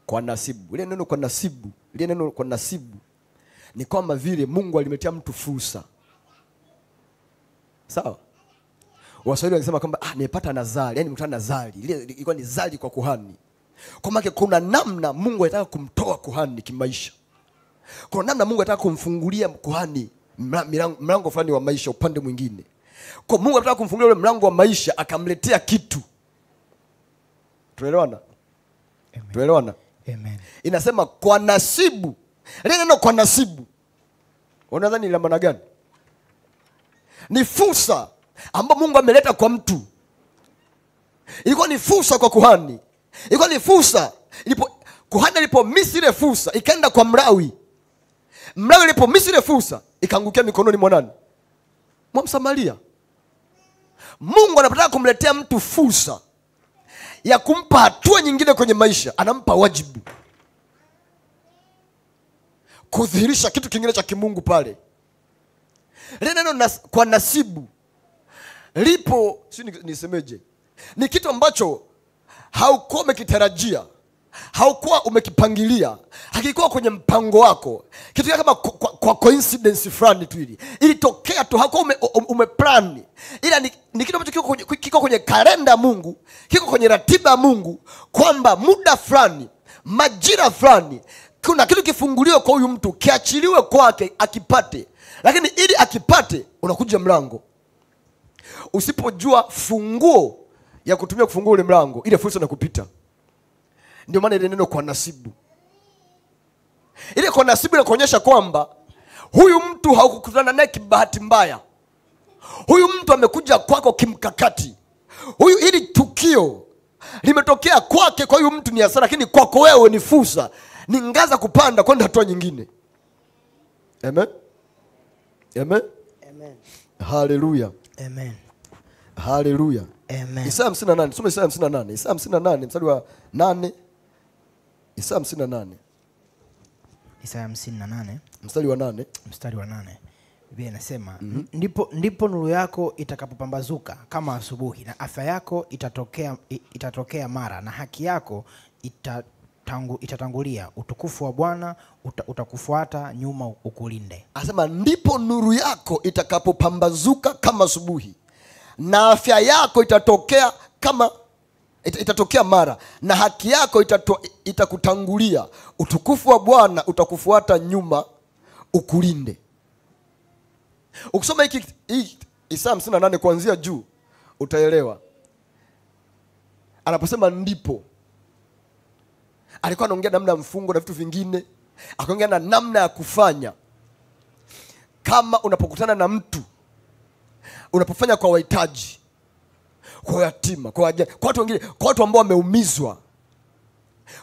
Kwa nasibu. Ile neno kwa nasibu ni kama vile Mungu alimletea mtu fursa. Sawa? Waswahili wanasema kwamba nimepata nazari, yani mkutana nazari. Ile ilikuwa ni zari kwa kuhani. Kwa maana kuna namna Mungu anataka kumtoa kuhani kimaisha. Kuna namna Mungu anataka kumfungulia kuhani mlango fulani wa maisha upande mwingine. Kwa Mungu anataka kumfungulia ule mlango wa maisha, akamletea kitu. Tuelewana? Amen. Tuelewana? Amen. Inasema kwa nasibu. Ile neno kwa nasibu, unadhani la maana gani? Ni fursa ambayo Mungu ameleta kwa mtu. Ilikuwa ni fursa kwa kuhani. Ilikuwa ni fursa kuhani alipomisi ile fursa ikaenda kwa Mlawi. Mlango ilipo Misri ile fursa ikaangukia mikononi mwa nani? Mwa Msamaria. Mungu anapotaka kumletea mtu fursa ya kumpa hatua nyingine kwenye maisha, anampa wajibu kudhihirisha kitu kingine cha kimungu pale. Lile neno kwa nasibu lipo, si nisemeje, ni kitu ambacho haukuwa umekitarajia, haukuwa umekipangilia, hakikuwa kwenye mpango wako. Kitu kama kwa coincidence fulani tu, ilitokea tu, haukuwa umeplan. Ila ni kitu ambacho kiko kwenye kalenda ya Mungu, kiko kwenye ratiba ya Mungu, kwamba muda fulani, majira fulani, kuna kitu kifunguliwe kwa huyu mtu, kiachiliwe kwake akipate. Lakini ili akipate, unakuja mlango. Usipojua funguo ya kutumia kufungua ule mlango, ile fursa inakupita. Ndio maana ile neno kwa nasibu. Ile kwa nasibu inakuonyesha kwamba huyu mtu haukukutana naye kibahati mbaya. Huyu mtu amekuja kwako kimkakati. Huyu, ili tukio limetokea kwake, kwa huyu mtu ni hasara, lakini kwako wewe ni fursa, ni ngaza kupanda kwenda hatua nyingine. Amen. Amen. Amen. Hallelujah. Amen. Hallelujah. Amen. Isaya 58, soma Isaya 58. Isaya 58 mstari wa 8. Isaya 58. Isaya 58 mstari wa 8. Mstari wa 8. Biblia inasema ndipo nuru yako itakapopambazuka kama asubuhi, na afya yako itatokea mara, na haki yako itatangulia. Utukufu wa Bwana utakufuata nyuma ukulinde. Anasema ndipo nuru yako itakapopambazuka kama asubuhi, na afya yako itatokea mara, na haki yako itakutangulia. Utukufu wa Bwana utakufuata nyuma ukulinde. Ukisoma hii Isaya 58 kuanzia juu utaelewa. Anaposema ndipo, alikuwa anaongea namna ya mfungo na vitu vingine, akaongea na namna ya kufanya. Kama unapokutana na mtu, unapofanya kwa wahitaji, kwa yatima, kwa watu wengine, kwa watu ambao wameumizwa,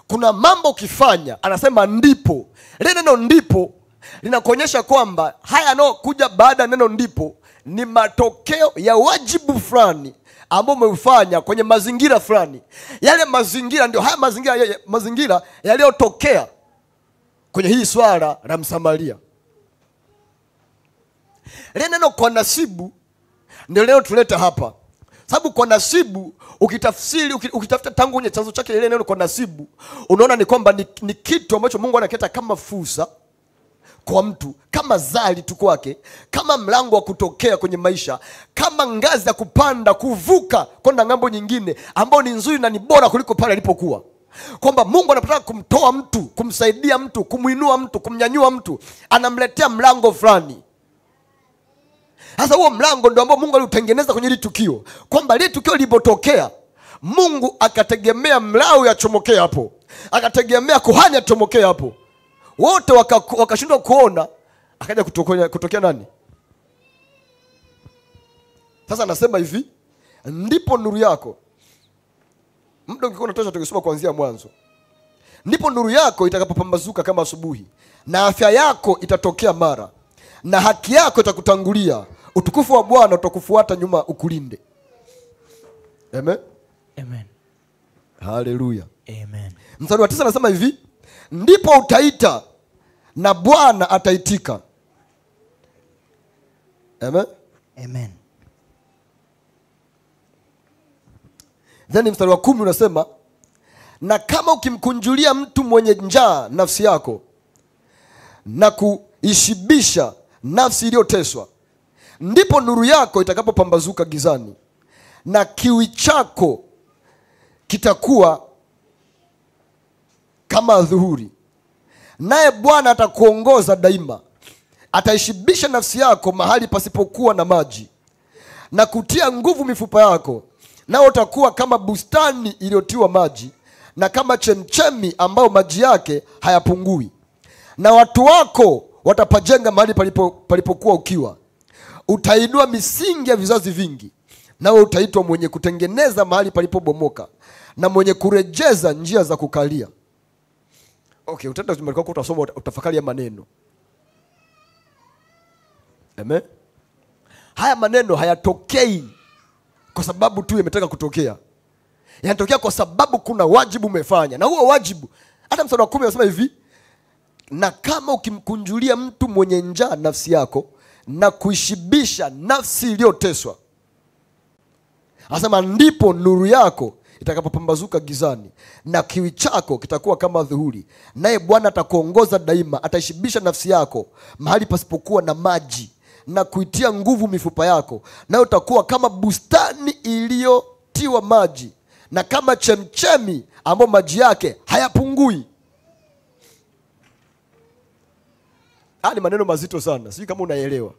kuna mambo ukifanya, anasema ndipo. Lile neno ndipo linakuonyesha kwamba haya yanayokuja baada ya neno ndipo ni matokeo ya wajibu fulani ambao umeufanya kwenye mazingira fulani. Yale mazingira ndio haya mazingira yaliyotokea kwenye hii swala la Msamaria. Lile neno kwa nasibu ndio leo tuleta hapa. Sababu kwa nasibu ukitafsiri, ukitafuta tangu kwenye chanzo chake lile neno kwa nasibu, unaona ni kwamba ni kitu ambacho Mungu anakileta kama fursa kwa mtu, kama zali tu kwake, kama mlango wa kutokea kwenye maisha, kama ngazi ya kupanda, kuvuka kwenda ngambo nyingine ambao ni nzuri na ni bora kuliko pale alipokuwa. Kwamba Mungu anapotaka kumtoa mtu, kumsaidia mtu, kumuinua mtu, kumnyanyua mtu, anamletea mlango fulani. Sasa huo mlango ndio ambao Mungu aliutengeneza kwenye hili tukio. Kwamba hili tukio lilipotokea, Mungu akategemea Mlawi achomokea hapo, akategemea kuhani achomokea hapo. Wote wakashindwa kuona, akaja kutokea nani? Sasa anasema hivi, ndipo nuru yako. Muda ungekuwa unatosha tungesoma kuanzia mwanzo. Ndipo nuru yako itakapopambazuka kama asubuhi, na afya yako itatokea mara, na haki yako itakutangulia. Utukufu wa Bwana utakufuata nyuma ukulinde. Amen. Amen. Hallelujah. Amen. Mstari wa 9 anasema hivi, ndipo utaita na Bwana ataitika. Amen. Amen. Then mstari wa 10 unasema, na kama ukimkunjulia mtu mwenye njaa nafsi yako na kuishibisha nafsi iliyoteswa, ndipo nuru yako itakapopambazuka gizani, na kiwi chako kitakuwa kama dhuhuri. Naye Bwana atakuongoza daima, ataishibisha nafsi yako mahali pasipokuwa na maji, na kutia nguvu mifupa yako. Nao utakuwa kama bustani iliyotiwa maji, na kama chemchemi ambao maji yake hayapungui. Na watu wako watapajenga mahali palipokuwa ukiwa. Utainua misingi ya vizazi vingi, nawe utaitwa mwenye kutengeneza mahali palipobomoka, na mwenye kurejeza njia za kukalia. Okay, utaenda utasoma, utafakari ya maneno. Amen. Haya maneno hayatokei kwa sababu tu yametaka kutokea. Yanatokea kwa sababu kuna wajibu umefanya. Na huo wajibu, hata mstari wa 10 unasema hivi, na kama ukimkunjulia mtu mwenye njaa nafsi yako na kuishibisha nafsi iliyoteswa, anasema ndipo nuru yako itakapopambazuka gizani na kiwi chako kitakuwa kama dhuhuri. Naye Bwana atakuongoza daima, ataishibisha nafsi yako mahali pasipokuwa na maji na kuitia nguvu mifupa yako, nayo utakuwa kama bustani iliyotiwa maji na kama chemchemi ambayo maji yake hayapungui. Haya ni maneno mazito sana, sijui kama unaelewa.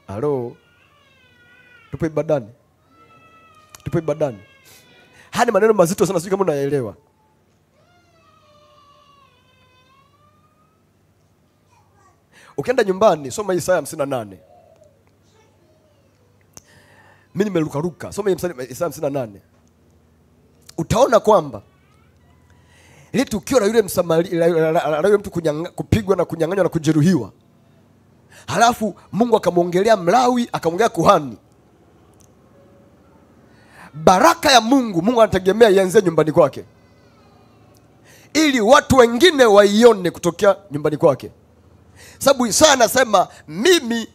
Halo, tupo ibadani, tupo ibadani. Haya ni maneno mazito sana, sijui kama unaelewa. Ukienda nyumbani, soma Isaya 58. Mimi nimerukaruka, soma Isaya 58. Utaona kwamba ile tukio la yule Msamaria, la yule mtu kupigwa na kunyang'anywa na kujeruhiwa, halafu Mungu akamwongelea Mlawi, akamwongelea kuhani. Baraka ya Mungu anategemea ianze nyumbani kwake, ili watu wengine waione kutokea nyumbani kwake. Sababu Isaya anasema mimi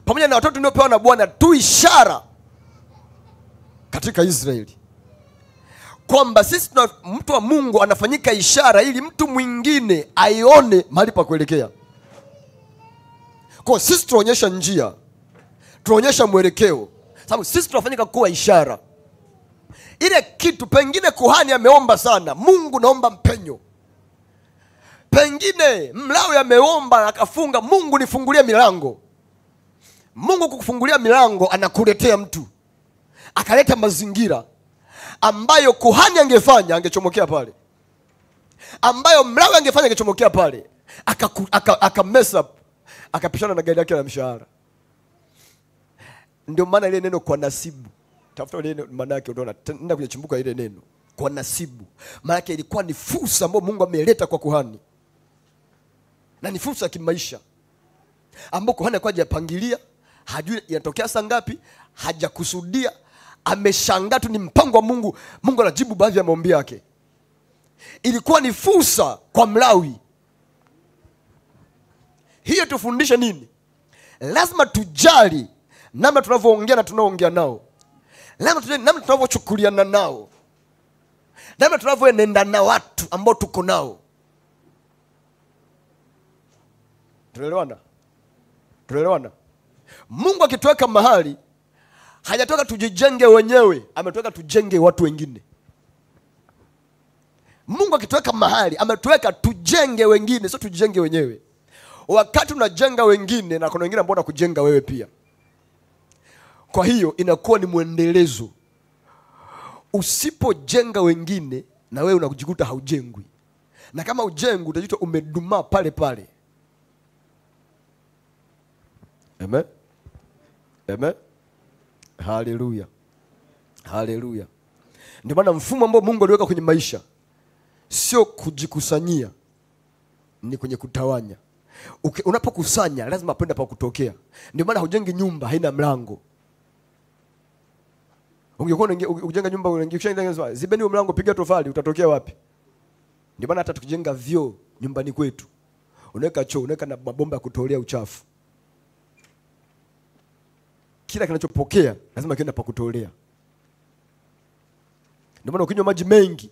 pamoja na watoto niliopewa na Bwana tu ishara katika Israeli, kwamba sisi mtu wa Mungu anafanyika ishara ili mtu mwingine aione mahali pa kuelekea. Kwa sisi tunaonyesha njia, tunaonyesha mwelekeo, sababu sisi tunafanyika kuwa ishara. Ile kitu pengine kuhani ameomba sana, Mungu naomba mpenyo. Pengine Mlawi ameomba akafunga, Mungu nifungulie milango. Mungu kukufungulia milango, anakuletea mtu, akaleta mazingira ambayo kuhani angefanya angechomokea pale, ambayo Mlawi angefanya angechomokea pale, aka mess up, akapishana na gari yake la mshahara. Ndio maana ile neno kwa nasibu, tafuta ile maana yake, unaona nenda kujachimbuka ile neno kwa nasibu. Maana yake ilikuwa ni fursa ambayo Mungu ameleta kwa kuhani, na ni fursa ya kimaisha ambayo kuhani alikuwa hajapangilia, hajui yanatokea saa ngapi, hajakusudia, ameshangaa tu, ni mpango wa Mungu. Mungu anajibu baadhi ya maombi yake. Ilikuwa ni fursa kwa Mlawi. Hiyo tufundishe nini? Lazima tujali namna tunavyoongea na tunaoongea nao, lazima tujali namna tunavyochukuliana nao, namna tunavyoenenda na watu ambao tuko nao. Tunaelewana? Tunaelewana? Mungu akituweka mahali, hajatoka tujijenge wenyewe, ametuweka tujenge watu wengine. Mungu akituweka mahali, ametuweka tujenge wengine, sio tujijenge wenyewe. Wakati unajenga wengine, na kuna wengine ambao wanakujenga wewe pia. Kwa hiyo inakuwa ni mwendelezo. Usipojenga wengine, na wewe unakujikuta haujengwi. Na kama ujengwi, utajikuta umedumaa pale pale. Amen. Amen. Haleluya. Haleluya. Ndio maana mfumo ambao Mungu aliweka kwenye maisha sio kujikusanyia, ni kwenye kutawanya. Unapokusanya lazima penda pa kutokea. Ndio maana hujengi nyumba haina mlango. Ungekuwa ujenga nyumba ungekisha zibeni huo mlango, piga tofali, utatokea wapi? Ndio maana hata tukijenga vyoo nyumbani kwetu, unaweka choo, unaweka na mabomba ya kutolea uchafu. Kila kinachopokea lazima kiende pa kutolea. Ndio maana ukinywa maji mengi,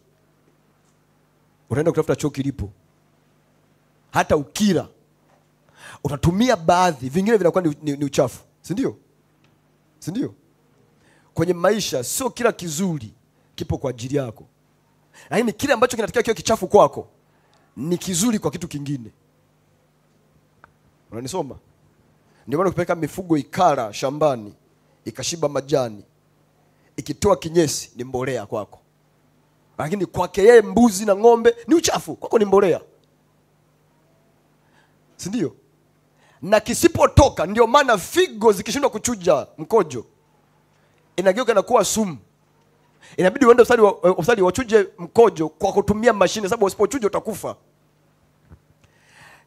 unaenda kutafuta choo kilipo. Hata ukila, utatumia baadhi, vingine vinakuwa ni uchafu. Si ndio? Si ndio? Kwenye maisha sio kila kizuri kipo kwa ajili yako. Lakini kile ambacho kinatakiwa kiwe kichafu kwako ni kizuri kwa kitu kingine. Unanisoma? Ndio maana ukipeleka mifugo ikala shambani, ikashiba majani, ikitoa kinyesi, ni mbolea kwako. Lakini kwake yeye mbuzi na ng'ombe ni uchafu, kwako ni mbolea. Si ndio? Na kisipotoka, ndio maana figo zikishindwa kuchuja mkojo, inageuka na kuwa sumu. inabidi uende hospitali wachuje mkojo kwa kutumia mashine, sababu usipochuja utakufa.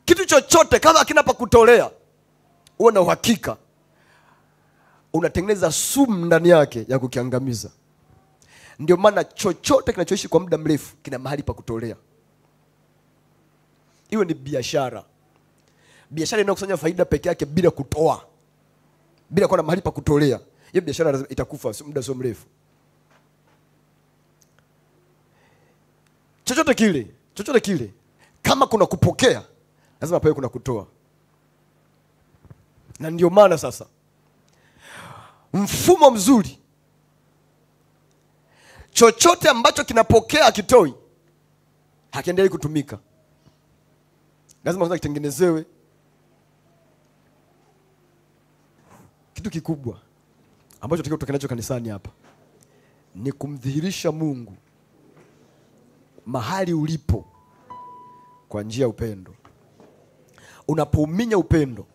Kitu chochote kama hakina pa kutolea, uwe na uhakika unatengeneza sumu ndani yake ya kukiangamiza. Ndio maana chochote kinachoishi kwa muda mrefu kina mahali pa kutolea. Iwe ni biashara. Biashara inayokusanya faida peke yake bila kutoa, bila kuwa na mahali pa kutolea, hiyo biashara itakufa muda sio mrefu. Chochote kile kama kuna kupokea, lazima pawe kuna kutoa. Na ndio maana sasa mfumo mzuri, chochote ambacho kinapokea akitoi hakiendelei kutumika. Lazima kwanza kitengenezewe kitu kikubwa ambacho tukio tukenacho kanisani hapa, ni kumdhihirisha Mungu mahali ulipo kwa njia ya upendo. Unapouminya upendo,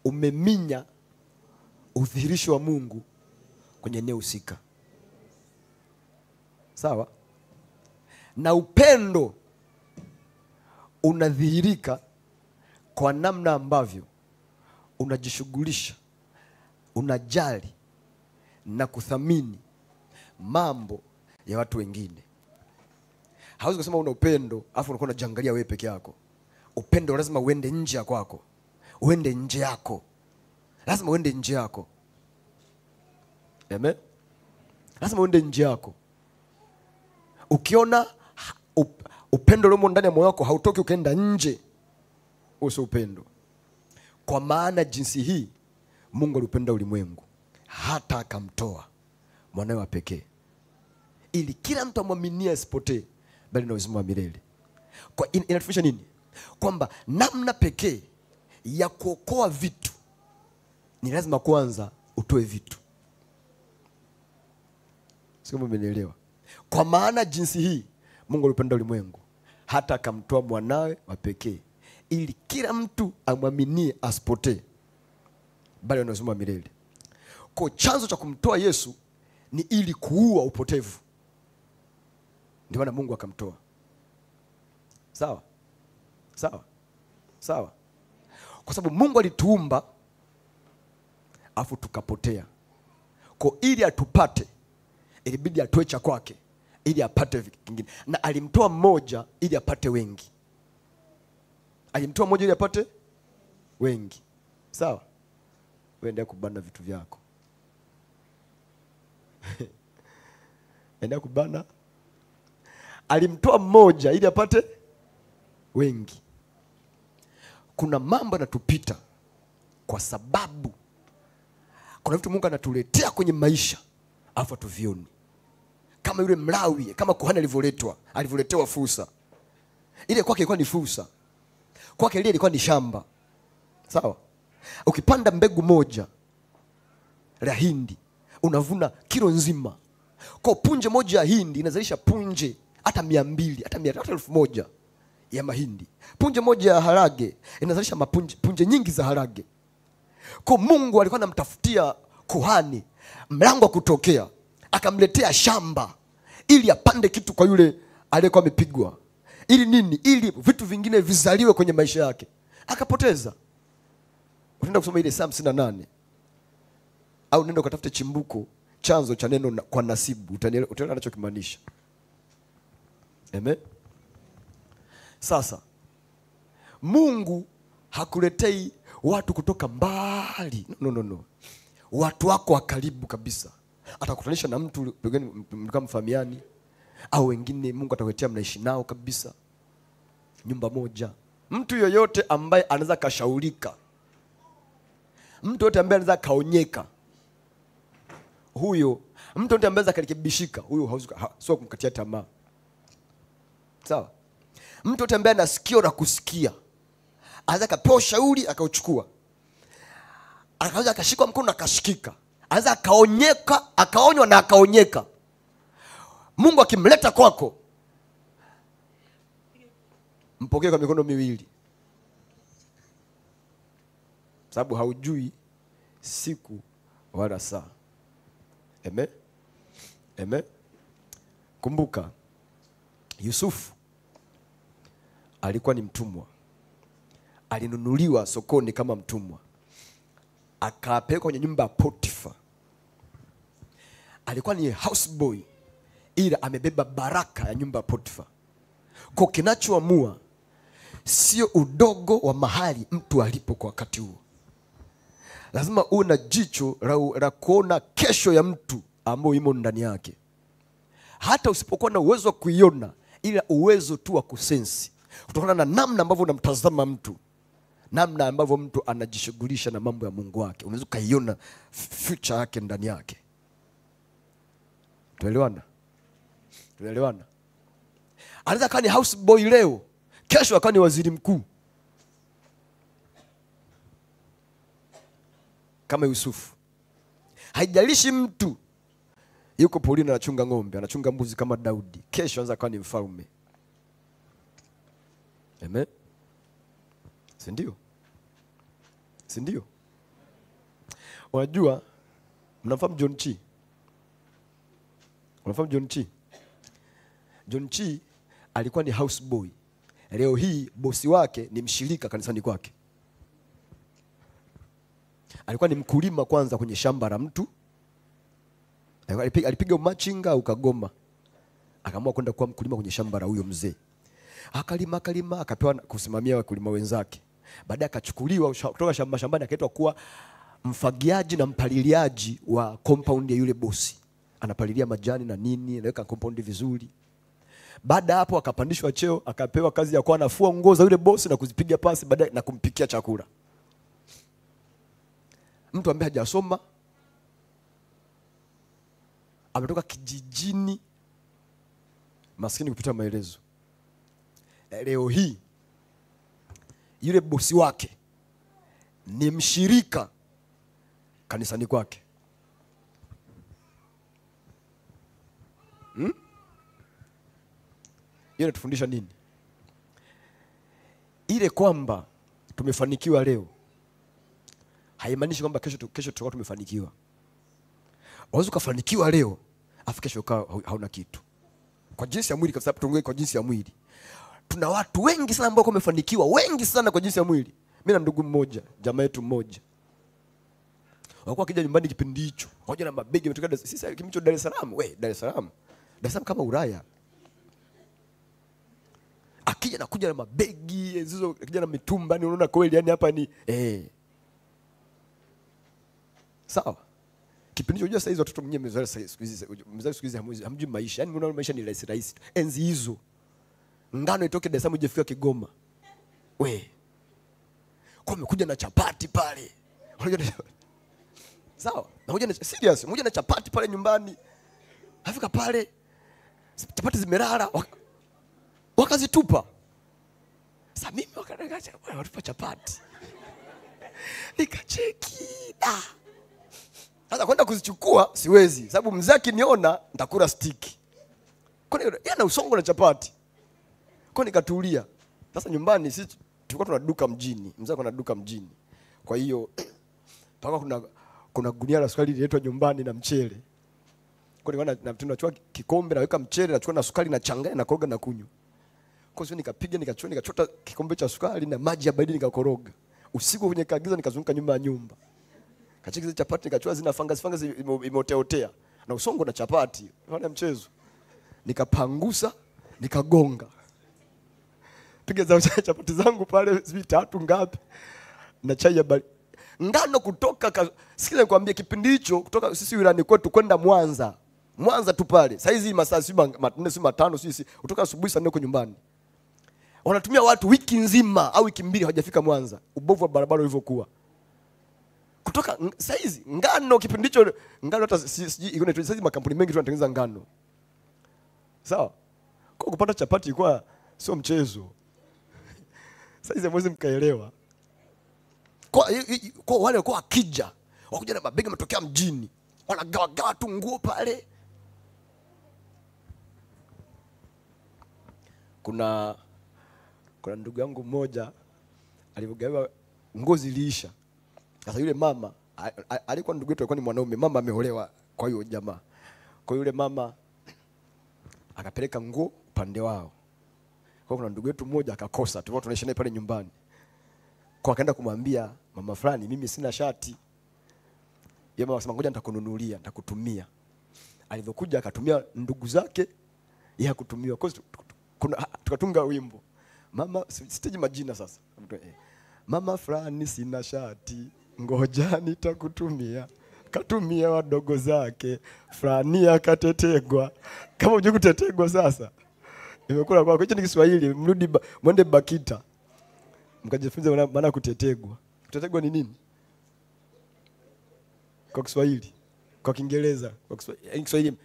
umeminya udhihirisho wa Mungu kwenye eneo husika. Sawa? Na upendo unadhihirika kwa namna ambavyo unajishughulisha, unajali na kuthamini mambo ya watu wengine. Hauwezi kusema una upendo afu unakuwa unajiangalia wewe peke yako. Upendo lazima uende nje ya kwako. Uende nje yako. Lazima uende nje yako. Amen. Lazima uende nje yako. Ukiona upendo uliomo ndani ya moyo wako hautoki ukaenda nje, uso upendo. Kwa maana jinsi hii Mungu alipenda ulimwengu hata akamtoa mwanawe wa pekee, ili kila mtu amwaminie asipotee bali na uzima wa milele. Kwa inatufundisha nini? Kwamba namna pekee ya kuokoa vitu ni lazima kwanza utoe vitu. Sio, mmenielewa? Kwa maana jinsi hii Mungu alipenda ulimwengu hata akamtoa mwanawe wa pekee, ili kila mtu amwaminie asipotee bali na uzima wa milele. Kwa chanzo cha kumtoa Yesu ni ili kuua upotevu. Ndio maana Mungu akamtoa. Sawa? Sawa? Sawa? Kwa sababu Mungu alituumba afu tukapotea. Kwa ili atupate, ilibidi atoe cha kwake ili apate kingine. Na alimtoa mmoja ili apate wengi. Alimtoa mmoja ili apate wengi. Sawa? Uende kubana vitu vyako. Enda kubana. Alimtoa mmoja ili apate wengi. Kuna mambo yanatupita kwa sababu kuna vitu Mungu anatuletea kwenye maisha afa tuvioni. Kama yule Mlawi, kama kuhani alivyoletewa fursa. Ile kwake ilikuwa ni fursa. Kwake ile ilikuwa ni shamba. Sawa? Ukipanda mbegu moja la hindi, unavuna kilo nzima. Kwa punje moja ya hindi inazalisha punje hata 200, hata 100, hata 1000 ya mahindi. Punje moja ya harage inazalisha punje nyingi za harage. Kwa Mungu alikuwa anamtafutia kuhani mlango wa kutokea, akamletea shamba ili apande kitu kwa yule aliyekuwa amepigwa. Ili nini? Ili vitu vingine vizaliwe kwenye maisha yake. Akapoteza. Unaenda kusoma ile Psalm 58. Au nenda ukatafute chimbuko, chanzo cha neno kwa nasibu, utaona anachokimaanisha. Amen. Sasa Mungu hakuletei watu kutoka mbali. No. Watu wako wa karibu kabisa. Atakutanisha na mtu pengine mkamfahamiani, au wengine Mungu atakuletea mnaishi nao kabisa nyumba moja. Mtu yoyote ambaye anaweza kashaurika, mtu yote ambaye anaweza kaonyeka, huyo mtu yote ambaye anaweza karekebishika, huyo sio kumkatia tamaa. Sawa? Mtu yote ambaye ana sikio la kusikia, anaweza kapewa ushauri akauchukua. Anaweza akashikwa mkono na akashikika. Anaweza akaonyeka, akaonywa na akaonyeka. Mungu akimleta kwako, mpokee kwa mikono miwili. Sababu haujui siku wala saa. Amen. Amen. Kumbuka Yusufu alikuwa ni mtumwa, alinunuliwa sokoni kama mtumwa, akapelekwa kwenye nyumba ya Potifa. Alikuwa ni houseboy, ila amebeba baraka ya nyumba ya Potifa. Kwa kinachoamua sio udogo wa mahali mtu alipo kwa wakati huo. Lazima uwe na jicho la kuona kesho ya mtu ambao imo ndani yake. Hata usipokuwa na uwezo wa kuiona, ila uwezo tu wa kusensi, kutokana na namna ambavyo unamtazama mtu, namna ambavyo mtu anajishughulisha na mambo ya Mungu wake, unaweza kaiona future yake ndani yake. Tuelewana? Tuelewana? Anaweza kuwa ni house boy leo, kesho akawa ni waziri mkuu. Kama Yusufu. Haijalishi mtu yuko polini anachunga ng'ombe, anachunga mbuzi kama Daudi, kesho anaweza kuwa ni mfalme. Amen. Si ndio? Si ndio? Unajua, mnafahamu John Chi? Unafahamu John Chi? John Chi alikuwa ni house boy. Leo hii bosi wake ni mshirika kanisani kwake. Alikuwa ni mkulima kwanza kwenye shamba la mtu. Alipiga umachinga ukagoma. Akaamua kwenda kuwa mkulima kwenye shamba la huyo mzee. Akalima, akapewa kusimamia wakulima wenzake. Baadaye akachukuliwa kutoka shambani akaitwa kuwa mfagiaji na mpaliliaji wa compound ya yule bosi. Anapalilia majani na nini, anaweka compound vizuri. Baada hapo akapandishwa cheo, akapewa kazi ya kuwa anafua nguo za yule bosi na kuzipiga pasi, baadaye na kumpikia chakula. Mtu ambaye hajasoma, ametoka kijijini, maskini kupita maelezo. Leo hii yule bosi wake ni mshirika kanisani kwake. Ile tufundisha nini? Ile kwamba tumefanikiwa leo haimaanishi kwamba kesho tutakuwa tumefanikiwa. Unaweza kufanikiwa leo afu kesho hauna kitu. Kwa jinsi ya mwili, kwa sababu tuongee kwa jinsi ya mwili. Tuna watu wengi sana ambao wamefanikiwa, wengi sana kwa jinsi ya mwili. Mimi na ndugu mmoja, jamaa yetu mmoja. Walikuwa akija nyumbani kipindi hicho, hoja na mabegi umetoka sisi kimicho Dar es Salaam. Dar es Salaam kama Ulaya. Kuja na mabegi hizo, akija na mitumba, ni unaona kweli yani hapa ni sawa. Kipindi hicho unajua sasa hizo watoto mwenyewe mzee siku hizi hamjui maisha. Yani unaona maisha ni rahisi. Enzi hizo ngano itoke Dar es Salaam ijefika Kigoma. Kwa umekuja na chapati pale. Unajua sawa? Na unajua serious, unajua na chapati pale nyumbani. Afika pale chapati zimelala, wakazitupa. Sasa mimi wakaniacha watupa chapati. Nikacheki. Sasa kwenda kuzichukua siwezi, sababu mzee akiniona nitakula stiki. Kwani yana usongo na chapati. Kwa nikatulia. Sasa nyumbani sisi tulikuwa tuna duka mjini. Mzee kuna duka mjini. Kwa hiyo paka kuna gunia la sukari inaitwa nyumbani na mchele. Kwa hiyo tunachukua kikombe naweka mchele, nachukua na sukari na changanya na koroga na kunywa. Kwa hiyo nikachota kikombe cha sukari na maji ya baridi nikakoroga. Usiku kwenye kaagiza nikazunguka nyumba ya nyumba. Kacheki zile chapati nikachua zina fangasi imeoteotea na usongo na chapati. Unaona mchezo. Nikapangusa, nikagonga. Piga za chapati zangu pale 3 ngapi? Na chai ya baridi. Ngano kutoka sikiza nikwambie kipindi hicho kutoka sisi wilani kwetu kwenda Mwanza tu pale. Sasa hizi masaa 4 sisi kutoka asubuhi sana huko nyumbani. Wanatumia watu wiki nzima au wiki 2 hawajafika Mwanza. Ubovu wa barabara ulivyokuwa. Kutoka sasa hizi ngano kipindi hicho ngano hata sasa hizi makampuni mengi tunatengeneza ngano. Sawa? Kwa kupata chapati ilikuwa sio mchezo. Sasa hizi mwezi mkaelewa. Kwa wale walikuwa akija, wakuja na mabegi matokea mjini. Wanagawa tu nguo pale. Kuna ndugu yangu mmoja alipogawa nguo ziliisha. Sasa yule mama alikuwa ndugu yetu, alikuwa ni mwanaume, mama ameolewa kwa hiyo jamaa. Kwa yule mama akapeleka nguo upande wao. Kwa kuna ndugu yetu mmoja akakosa, tulikuwa tunaishi naye pale nyumbani. Kwa akaenda kumwambia mama fulani, mimi sina shati. Yeye mama akasema ngoja nitakununulia, nitakutumia. Alivyokuja akatumia ndugu zake, yeye hakutumiwa. Kwa kuna tukatunga wimbo. Mama sitaji majina sasa. Mama fulani sina shati, ngoja nitakutumia. Katumia wadogo zake, fulani akatetegwa. Kama unajua kutetegwa sasa. Nimekula kwako. Hicho ni Kiswahili, mrudi mwende BAKITA. Mkajifunza maana kutetegwa. Kutetegwa ni nini? Kwa Kiswahili, kwa Kiingereza, kwa Kiswahili, Kiswahili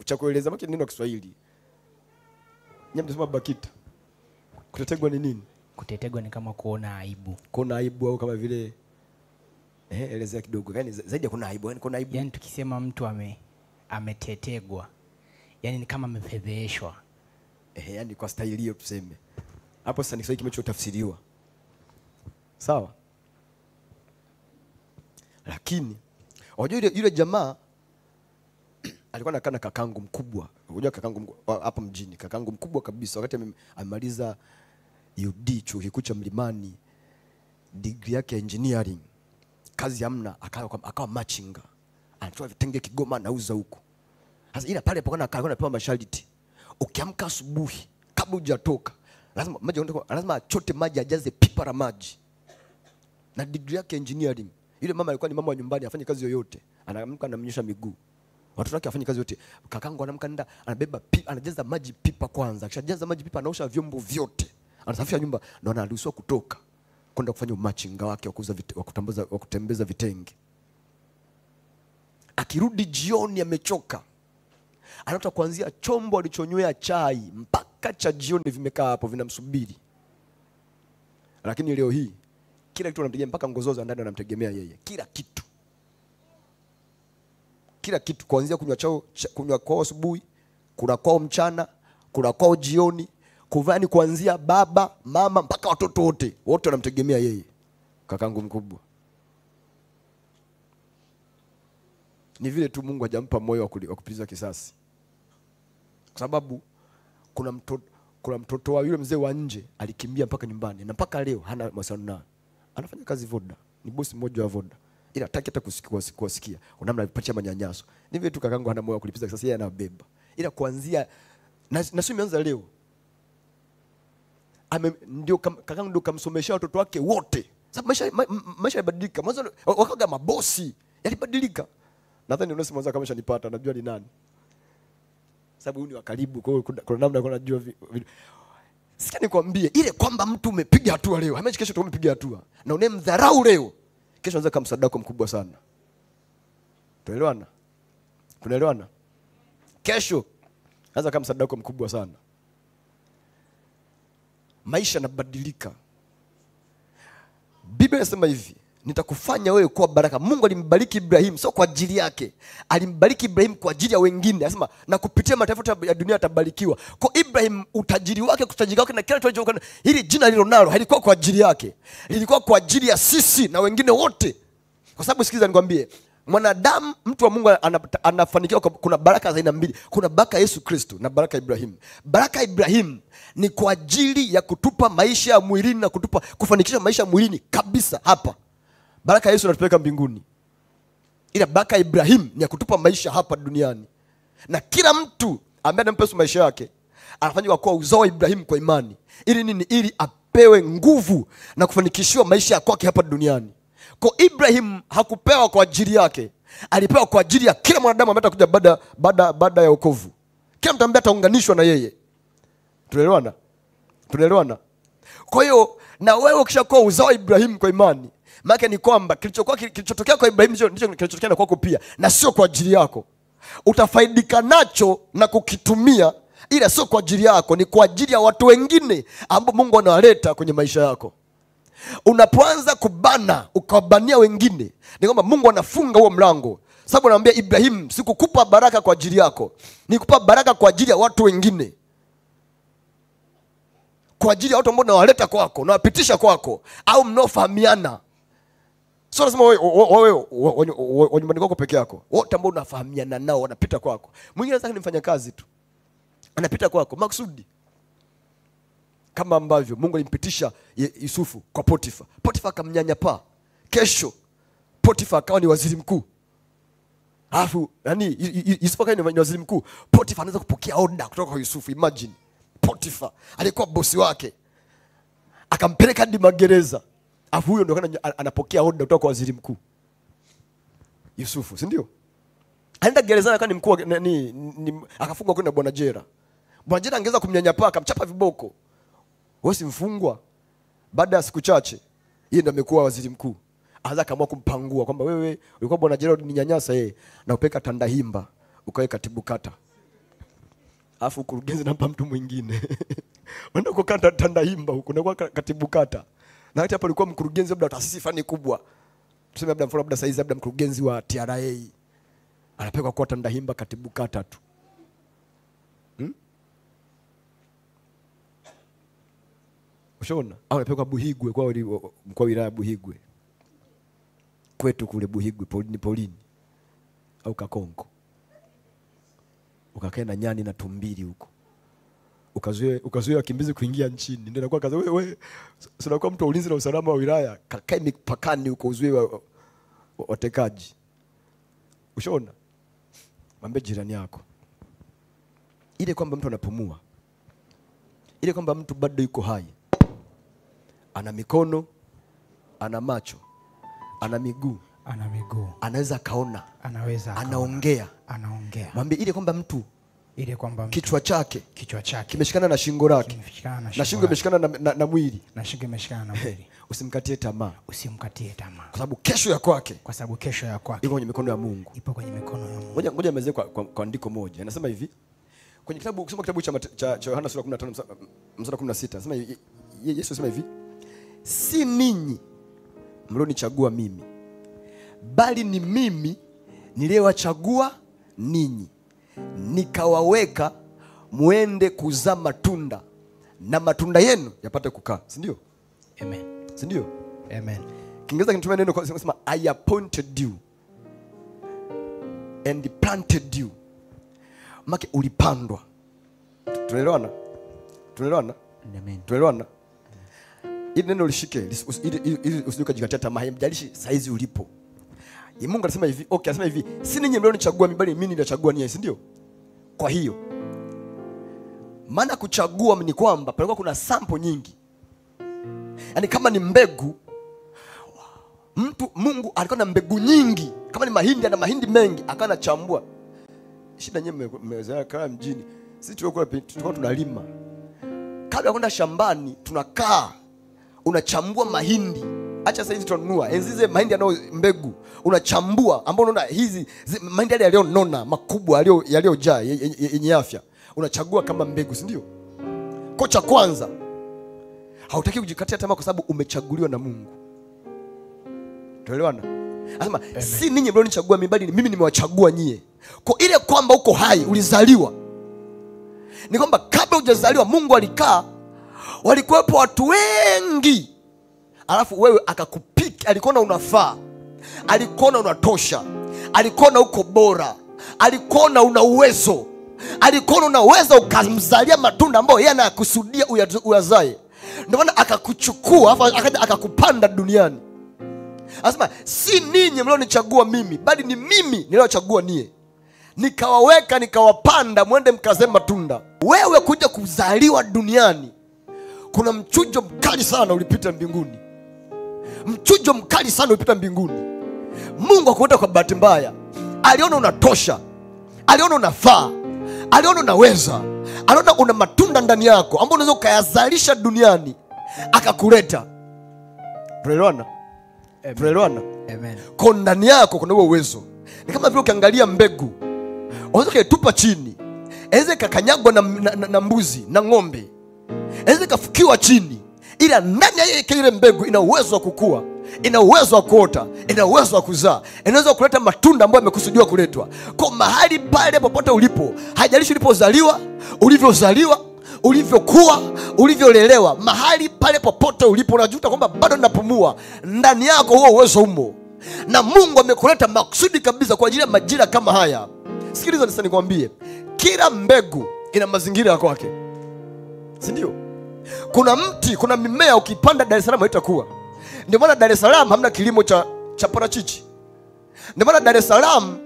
cha kueleza maki neno kwa Kiswahili. Nyinyi mnasema BAKITA. Kutetegwa ni nini? Kutetegwa ni kama kuona aibu. Kuona aibu au kama vile elezea kidogo. Yaani zaidi ya kuna aibu, yaani kuna aibu. Yaani tukisema mtu ametetegwa, yaani ni kama amefedheshwa. Yaani kwa staili hiyo tuseme. Hapo sasa ni Kiswahili kimechotafsiriwa. Sawa? Lakini unajua yule jamaa alikuwa anakaa na kakangu mkubwa. Unajua kakangu mkubwa hapa mjini, kakangu mkubwa kabisa. Wakati amemaliza UD chuo kikuu cha Mlimani, degree yake ya engineering, kazi hamna, akawa machinga. Anatoa vitenge Kigoma anauza huko. Sasa ila pale alikuwa anapewa masharti. Ukiamka asubuhi kabla hujatoka, lazima achote maji, ajaze pipa la maji. Na degree yake engineering. Yule mama alikuwa ni mama wa nyumbani, afanye kazi yoyote. Anaamka anamnyosha miguu. Watoto wake afanye kazi yote. Kakangu anaamka nenda, anabeba pipa, anajaza maji pipa kwanza. Akishajaza maji pipa anaosha vyombo vyote. Anasafisha nyumba, ndio anaruhusiwa kutoka kwenda kufanya machinga wake wa kutembeza vitenge. Akirudi jioni amechoka. Anataka kuanzia chombo alichonywea chai mpaka cha jioni vimekaa hapo vinamsubiri. Lakini leo hii kila kitu anamtegemea, mpaka ngozoza ndani anamtegemea yeye. Kila kitu. Kila kitu kuanzia kunywa kwao asubuhi, kula kwao mchana, kula kwao jioni, kuvani kuanzia baba, mama mpaka watoto wote wanamtegemea yeye. Kakangu mkubwa. Ni vile tu Mungu hajampa moyo wa kulipiza kisasi. Kwa sababu kuna mtoto wa yule mzee wa nje alikimbia mpaka nyumbani na mpaka leo hana mawasiliano naye. Anafanya kazi Voda. Ni bosi mmoja wa Voda. Ila hataki hata kusikia. Unamna alipatia manyanyaso. Ni vile tu kakangu hana moyo wa kulipiza kisasi, yeye anabeba. Ila kuanzia na sio imeanza leo. Ndio kakangu ndio kamsomesha watoto wake wote. Sababu maisha yabadilika. Mwanzo wakaga mabosi, yalibadilika. Nadhani unasema mwanzo kama shanipata, najua ni nani. Sababu ni wa karibu, kwa hiyo kuna namna kuna najua. Sikia nikwambie, ile kwamba mtu umepiga hatua leo, haimaanishi kesho umepiga hatua. Na unemdharau leo, kesho anaweza kama msaada wako mkubwa sana. Tuelewana? Tunaelewana? Kesho anaweza kama msaada wako mkubwa sana. Maisha yanabadilika. Biblia inasema hivi, nitakufanya wewe kuwa baraka. Mungu alimbariki Ibrahim sio kwa ajili yake. Alimbariki Ibrahim kwa ajili ya wengine. Anasema na kupitia mataifa ya dunia atabarikiwa. Kwa Ibrahim utajiri wake, kutajirika wake na kila kitu, hili jina lililonalo halikuwa kwa ajili yake. Lilikuwa kwa ajili ya sisi na wengine wote. Kwa sababu sikiza nikwambie, mwanadamu mtu wa Mungu anafanikiwa kuna baraka za aina mbili. Kuna baraka Yesu Kristo na baraka Ibrahim. Baraka Ibrahim ni kwa ajili ya kutupa maisha ya mwilini na kufanikisha maisha ya mwilini kabisa hapa. Baraka Yesu anatupeleka mbinguni. Ila baraka Ibrahim ni ya kutupa maisha hapa duniani. Na kila mtu ambaye anampa Yesu maisha yake anafanywa kuwa uzao wa Ibrahim kwa imani. Ili nini? Ili apewe nguvu na kufanikishiwa maisha ya kwake hapa duniani. Kwa Ibrahim hakupewa kwa ajili yake. Alipewa kwa ajili ya kila mwanadamu ambaye atakuja baada ya wokovu. Kila mtu ambaye ataunganishwa na yeye. Tunaelewana? Tunaelewana? Kwa hiyo na wewe ukishakuwa uzao wa Ibrahim kwa imani, maana ni kwamba kilichotokea kwa Ibrahim ndicho kilichotokea na kwako pia, na sio kwa ajili yako. Utafaidika nacho na kukitumia, ila sio kwa ajili yako, ni kwa ajili ya watu wengine ambao Mungu anawaleta kwenye maisha yako. Unapoanza kubana ukawabania wengine, ni kwamba Mungu anafunga huo mlango. Sababu anamwambia Ibrahim, sikukupa baraka kwa ajili yako, nikupa baraka kwa ajili ya watu wengine. Kwa ajili ya watu ambao nawaleta kwako, nawapitisha kwako, au mnaofahamiana. Sio lazima wewe nyumbani kwako peke yako. Wote ambao unafahamiana nao wanapita kwako. Mwingine anataka ni mfanyakazi tu, anapita kwako maksudi, kama ambavyo Mungu alimpitisha Yusufu kwa Potifa. Potifa akamnyanyapaa. Kesho Potifa akawa ni waziri mkuu. Alafu Yusufu akawa ni waziri mkuu. Potifa anaweza kupokea order kutoka kwa Yusufu. Imagine Potifa alikuwa bosi wake, akampeleka hadi magereza. Alafu huyo ndio anapokea order kutoka kwa waziri mkuu Yusufu, si ndio? Aenda gerezani akawa ni mkuu, akafungwa kwenda bwana jela. Bwana jela angeza kumnyanyapaa, akamchapa viboko. Wewe si mfungwa? Baada ya siku chache yeye ndio amekuwa waziri mkuu. Anza kaamua kumpangua kwamba wewe ulikuwa bwana jela uninyanyasa na upeka Tandahimba ukae katibu kata. Alafu kurugenzi nampa mtu mwingine. Wenda kwa Tandahimba huko na kwa katibu kata. Na hata hapo alikuwa mkurugenzi labda taasisi fulani kubwa. Tuseme labda saizi labda mkurugenzi wa TRA. Anapelekwa kwa Tandahimba katibu kata tu. Ushaona? Au anapelekwa Buhigwe kwa mkoa wa wilaya Buhigwe. Kwetu kule Buhigwe polini. Au Kakonko. Ukakae na nyani na tumbili huko. Ukazuia wakimbizi kuingia nchini. Ndio inakuwa kaza wewe unakuwa mtu wa ulinzi na usalama wa wilaya, kakae mipakani huko uzuie watekaji. Ushaona? Mwambie jirani yako. Ile kwamba mtu anapumua. Ile kwamba mtu bado yuko hai. Ana mikono, ana macho, ana miguu, anaweza kaona, anaongea. Mwambie ile kwamba mtu kichwa chake kimeshikana na shingo lake, na shingo imeshikana na mwili, usimkatie tamaa, kwa sababu kesho ya kwake ipo kwenye mikono ya Mungu. Ngoja mezee kwa andiko moja. Anasema hivi kwenye kitabu, ukisoma kitabu cha Yohana sura 15 mstari 16, anasema Yesu anasema hivi, si ninyi mlionichagua mimi, bali ni mimi niliyewachagua ninyi, nikawaweka muende kuzaa matunda, na matunda yenu yapate kukaa. Si ndio? Amen. Si ndio? Amen. Kiingereza kinatumia neno kwa kusema I appointed you and planted you. Maki ulipandwa. Tunaelewana? Amen. Tunaelewana? Ili neno lishike, ili usijikajikatia tamaa, haijalishi saizi ulipo. Mungu anasema hivi, anasema hivi, si ninyi mlionichagua mimi, bali mimi nilichagua ninyi, si ndio? Kwa hiyo maana kuchagua ni kwamba palikuwa kuna sample nyingi. Yaani kama ni mbegu, Mungu alikuwa na mbegu nyingi. Kama ni mahindi, ana mahindi mengi, akawa anachambua. Shida nyewe mmezoea kaa mjini. Sisi tulikuwa tunalima. Kabla ya kwenda shambani tunakaa, unachambua mahindi. Acha sasa hizi tunanunua. Enzize mahindi yanao mbegu. Unachambua ambao unaona hizi mahindi yale yalionona makubwa yaliyojaa yenye afya. Unachagua kama mbegu, si ndio? Kocha kwanza, hautaki kujikatia tamaa kwa sababu umechaguliwa na Mungu. Tuelewana? Anasema si ninyi mlionichagua mimi, bali mimi nimewachagua nyie. Kwa ile kwamba uko hai, ulizaliwa, ni kwamba kabla hujazaliwa Mungu alikaa, walikuwepo watu wengi. Alafu wewe akakupiki, alikuona unafaa, alikuona unatosha, alikuona uko bora, alikuona una uwezo, alikuona unaweza ukamzalia matunda ambayo yeye anakusudia uyazae. Ndio maana akakuchukua, akaja akakupanda duniani. Anasema si ninyi mlionichagua mimi, bali ni mimi niliochagua nie, nikawaweka, nikawapanda muende mkazae matunda. Wewe kuja kuzaliwa duniani, kuna mchujo mkali sana ulipita mbinguni. Mchujo mkali sana ulipita mbinguni. Mungu hakuenda kwa bahati mbaya. Aliona unatosha, aliona unafaa, aliona unaweza, aliona una matunda ndani yako ambayo unaweza ukayazalisha duniani, akakuleta. Tunaelewana? Tunaelewana? Amen. Kwa ndani yako kuna uwezo. Ni kama vile ukiangalia mbegu, unaweza kuitupa chini, inaweza ikakanyagwa na mbuzi na ng'ombe, inaweza ikafukiwa chini, ila ndani ya ile mbegu ina uwezo wa kukua, ina uwezo wa kuota, ina uwezo wa kuzaa, inaweza kuleta matunda ambayo yamekusudiwa kuletwa. Kwa mahali pale popote ulipo, haijalishi ulipozaliwa, ulivyozaliwa, ulivyokuwa, ulivyolelewa, mahali pale popote ulipo unajuta kwamba bado ninapumua, ndani yako huo uwezo umo. na Mungu amekuleta makusudi kabisa kwa ajili ya majira kama haya. Sikiliza sasa nikwambie, kila mbegu ina mazingira ya kwake, si ndio? Kuna mti, kuna mimea ukipanda Dar es Salaam haitakuwa. Ndio maana Dar es Salaam hamna kilimo cha parachichi. Ndio maana Dar es Salaam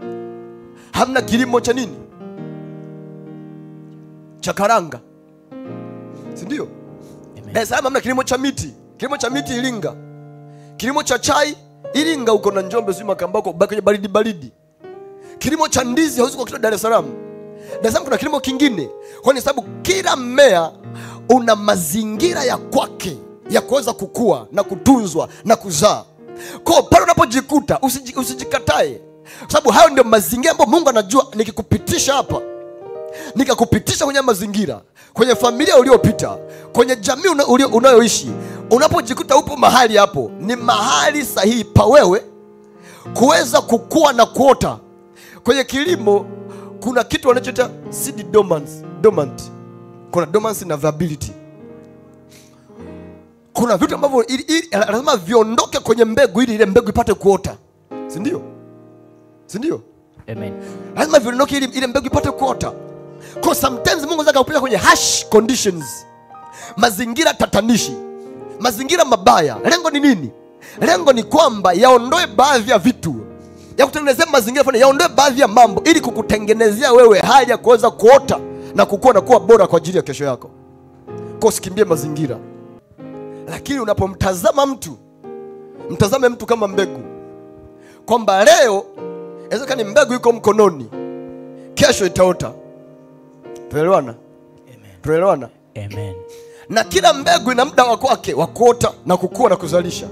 hamna kilimo cha nini? Cha karanga. Si ndio? Dar es Salaam hamna kilimo cha miti. Kilimo cha miti Iringa. Kilimo cha chai Iringa uko na Njombe sio Makambako kwenye baridi baridi. Kilimo cha ndizi hauwezi kukuta Dar es Salaam. Dar es Salaam kuna kilimo kingine. Kwa sababu kila mmea una mazingira ya kwake ya kuweza kukua na kutunzwa na kuzaa. Kwa pale unapojikuta usijikatae. Kwa sababu hayo ndio mazingira ambayo Mungu anajua nikikupitisha hapa, nikakupitisha kwenye mazingira, kwenye familia uliopita, kwenye jamii unayoishi, unapojikuta upo mahali hapo, ni mahali sahihi pa wewe kuweza kukua na kuota. Kwenye kilimo kuna kitu wanachoita seed dormant. Kuna dormancy na viability. Kuna vitu ambavyo lazima viondoke kwenye mbegu ili ile mbegu ipate kuota. Si ndio? Si ndio? Amen. Lazima viondoke ili ile mbegu ipate kuota. Kwa sometimes Mungu anaweza kupeleka kwenye harsh conditions. Mazingira tatanishi. Mazingira mabaya. Lengo ni nini? Lengo ni kwamba yaondoe baadhi ya vitu. Ya kutengenezea mazingira fulani, yaondoe baadhi ya mambo ili kukutengenezea wewe hali ya kuweza kuota na kukua na kuwa bora kwa ajili ya kesho yako. Kwa usikimbie mazingira. Lakini unapomtazama mtu, mtazame mtu kama mbegu. Kwamba leo inawezekana mbegu iko mkononi, kesho itaota. Tuelewana? Amen. Tuelewana? Amen. Na kila mbegu ina muda wake wa kuota na kukua na kuzalisha.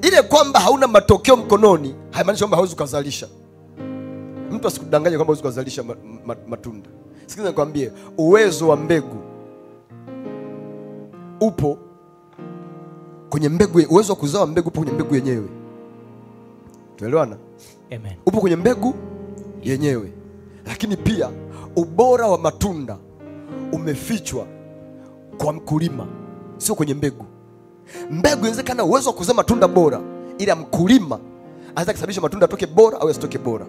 Ile kwamba hauna matokeo mkononi haimaanishi kwamba hauwezi kuzalisha. Mtu asikudanganye kwamba hauwezi kuzalisha matunda. Sikiliza nikwambie, uwezo wa mbegu upo kwenye mbegu. Uwezo wa kuzaa mbegu upo kwenye mbegu yenyewe. Tuelewana? Amen. Upo kwenye mbegu yenyewe. Lakini pia ubora wa matunda umefichwa kwa mkulima, sio kwenye mbegu. Mbegu inawezekana uwezo wa kuzaa matunda bora, ila mkulima anaweza kusababisha matunda atoke bora au yasitoke bora.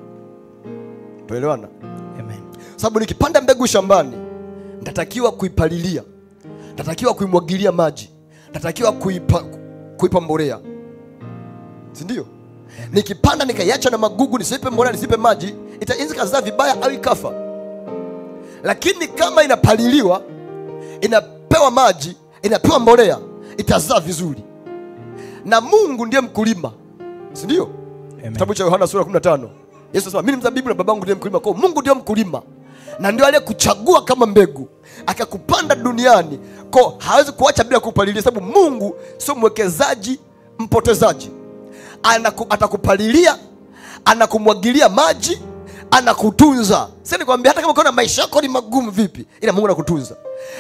Tuelewana? Amen. Sababu nikipanda mbegu shambani, nitatakiwa kuipalilia, nitatakiwa kuimwagilia maji, nitatakiwa kuipa mbolea. Si ndio? Nikipanda nikaiacha na magugu, nisipe mbolea, nisipe maji, itaanza kuzaa vibaya au ikafa. Lakini kama inapaliliwa, inapewa maji, inapewa mbolea, itazaa vizuri. Na Mungu ndiye mkulima. Si ndio? Kitabu cha Yohana sura 15. Yesu anasema mimi mzabibu na babangu ndiye mkulima. Kwa Mungu ndiye mkulima. Na ndio aliyekuchagua kama mbegu, akakupanda duniani. Kwa hawezi kuacha bila kupalilia, sababu Mungu sio mwekezaji mpotezaji. Atakupalilia, anakumwagilia maji, anakutunza. Sasa nikwambia, hata kama ukiona maisha yako ni magumu vipi, ila Mungu anakutunza.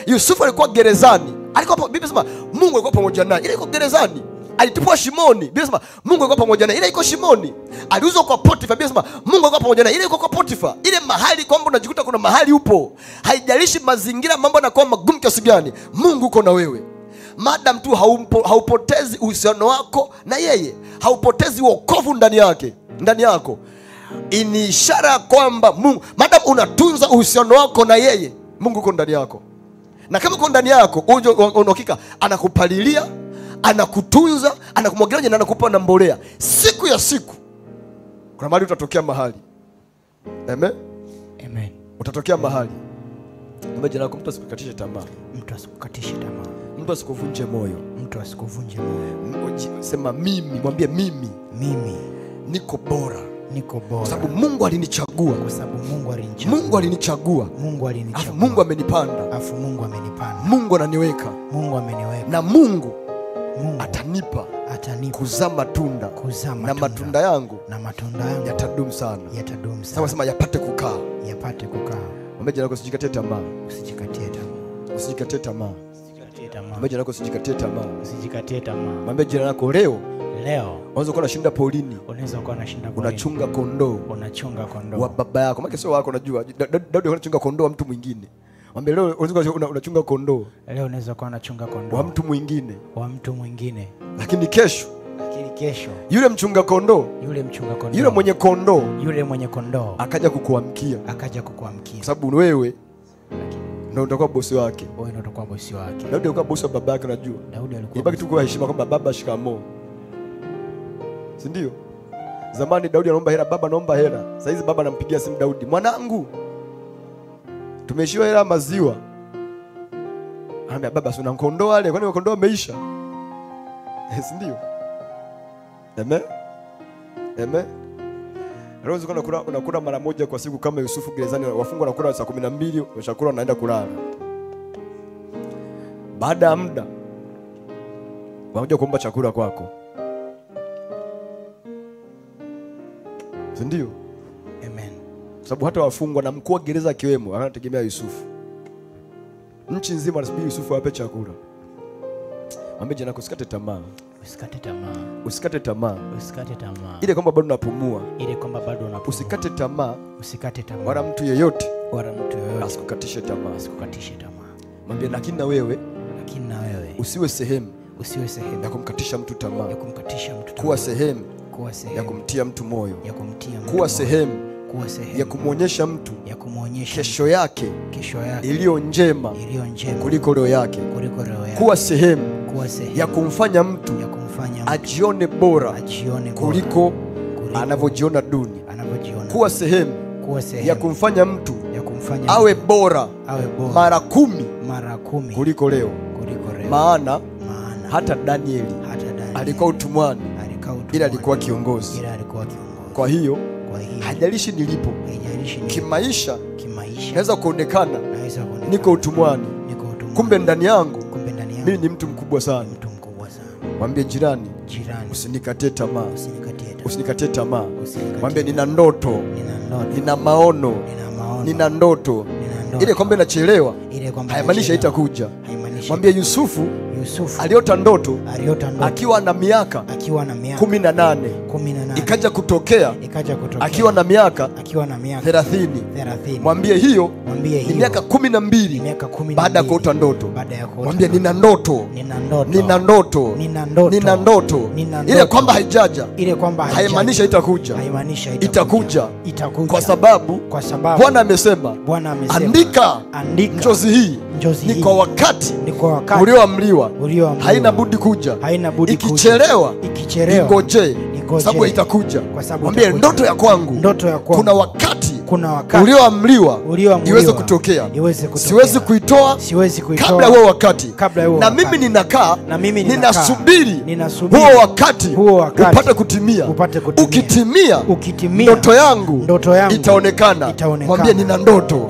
Yusufu alikuwa gerezani. Biblia inasema Mungu alikuwa pamoja naye. Ile iko gerezani. Alitupwa shimoni. Biblia inasema Mungu alikuwa pamoja naye. Ile iko shimoni. Aliuzwa kwa Potifa. Biblia inasema Mungu alikuwa pamoja naye. Ile iko kwa Potifa. Ile mahali kwamba unajikuta kuna mahali upo, haijalishi mazingira mambo yanakuwa magumu kiasi gani, Mungu uko na wewe. Madam tu haupotezi uhusiano wako na yeye, haupotezi wokovu ndani yako, ni ishara kwamba Mungu, madam unatunza uhusiano wako na yeye, Mungu uko ndani yako. Na kama uko ndani yako, unahakika anakupalilia, anakutunza, anakumwagilia na anakupa na mbolea. Siku ya siku kuna mahali utatokea mahali. Amen. Amen. Utatokea mahali. Mmoja wako, mtu asikukatishe tamaa. Mtu asikukatishe tamaa. Mtu asikuvunje moyo. Mtu asikuvunje moyo. Sema mimi, mwambie mimi niko bora. Niko bora. Kwa sababu Mungu alinichagua. Kwa sababu Mungu alinichagua. Mungu alinichagua. Mungu alinichagua. Afu Mungu amenipanda. Afu Mungu amenipanda. Mungu ananiweka. Mungu ameniweka. Na Mungu atanipa kuzaa matunda. Na matunda yangu yatadumu sana. Sasa sema yapate kukaa. Yapate kukaa. Mwambie lako usijikatie tamaa. Usijikatie tamaa. Usijikatie tamaa. Usijikatie tamaa. Mwambie lako usijikatie tamaa. Usijikatie tamaa. Mwambie jirani yako leo unaweza kuwa unashinda polini. Unaweza kuwa unashinda polini. Unachunga kondoo. Unachunga kondoo wa baba yako. Maana sio wako, unajua. Daudi anachunga kondoo wa mtu mwingine. Mwambie leo unaweza kuwa unachunga kondoo. Leo unaweza kuwa unachunga kondoo wa mtu mwingine. Wa mtu mwingine. Lakini kesho kesho yule mchunga kondoo, yule mchunga kondoo, yule mwenye kondoo akaja kukuamkia, kwa sababu wewe ndio utakuwa bosi wake. wewe ndio utakuwa bosi wake. Daudi alikuwa bosi wa baba yake, unajua. Daudi alikuwa ibaki tu kwa heshima kwamba baba shikamoo, si ndio? Zamani Daudi anaomba hela, baba anaomba hela. Sasa hizi baba anampigia simu Daudi, mwanangu tumeishiwa hela maziwa. Anambia baba, si una kondoo wale, kwani kondoo wameisha? Si ndio? Amen. Amen. Leo unakula mara moja kwa siku kama Yusufu gerezani, wafungwa wanakula saa 12, washakula wanaenda kulala. Baada ya muda wanakuja kuomba chakula kwako. Si ndio? Amen. Sababu hata wafungwa na mkuu wa gereza akiwemo anategemea Yusufu. Nchi nzima anasubiri Yusufu awape chakula. Mwambie jana usikate tamaa. Usikate tamaa. Usikate tamaa. Usikate tamaa. Ile kwamba bado unapumua. Ile kwamba bado unapumua. Usikate tamaa. Usikate tamaa. Wala mtu yeyote. Wala mtu yeyote asikukatishe tamaa. Asikukatishe tamaa. Mwambie lakini na wewe usiwe sehemu ya kumkatisha mtu tamaa. Kuwa sehemu ya kumtia mtu moyo. Kuwa sehemu ya kumwonyesha mtu kesho yake iliyo njema kuliko leo yake. Kuwa sehemu ya kumfanya mtu ajione bora kuliko anavyojiona duni. Kuwa sehemu ya kumfanya mtu awe bora mara 10 kuliko leo. Maana hata Danieli alikuwa utumwani ila alikuwa kiongozi. Kwa hiyo hajalishi nilipo kimaisha, naweza kuonekana niko utumwani, kumbe ndani yangu mimi ni mtu mkubwa sana. Mwambie jirani, usinikatie tamaa. Usinikatie tamaa. Mwambie nina ndoto, nina maono, nina ndoto. Ile kwamba inachelewa haimaanishi haitakuja. Mwambie Yusufu aliota ndoto akiwa na miaka 18. Ikaja kutokea akiwa na miaka 30. Mwambie hiyo ni miaka 12 baada ya kuota ndoto. Mwambie nina ndoto, nina ndoto, nina ndoto. Ile kwamba haijaja haimaanishi haitakuja. Itakuja kwa sababu Bwana amesema andika njozi hii ni kwa wakati ulioamriwa, haina budi kuja. Ikichelewa ingoje, sababu itakuja. Mwambie ndoto ya kwangu kuna wakati ulioamriwa iweze kutokea. Siwezi kuitoa kabla huo wakati. Na mimi ninakaa ninasubiri huo wakati upate kutimia. Ukitimia ndoto yangu itaonekana. Mwambie nina ndoto.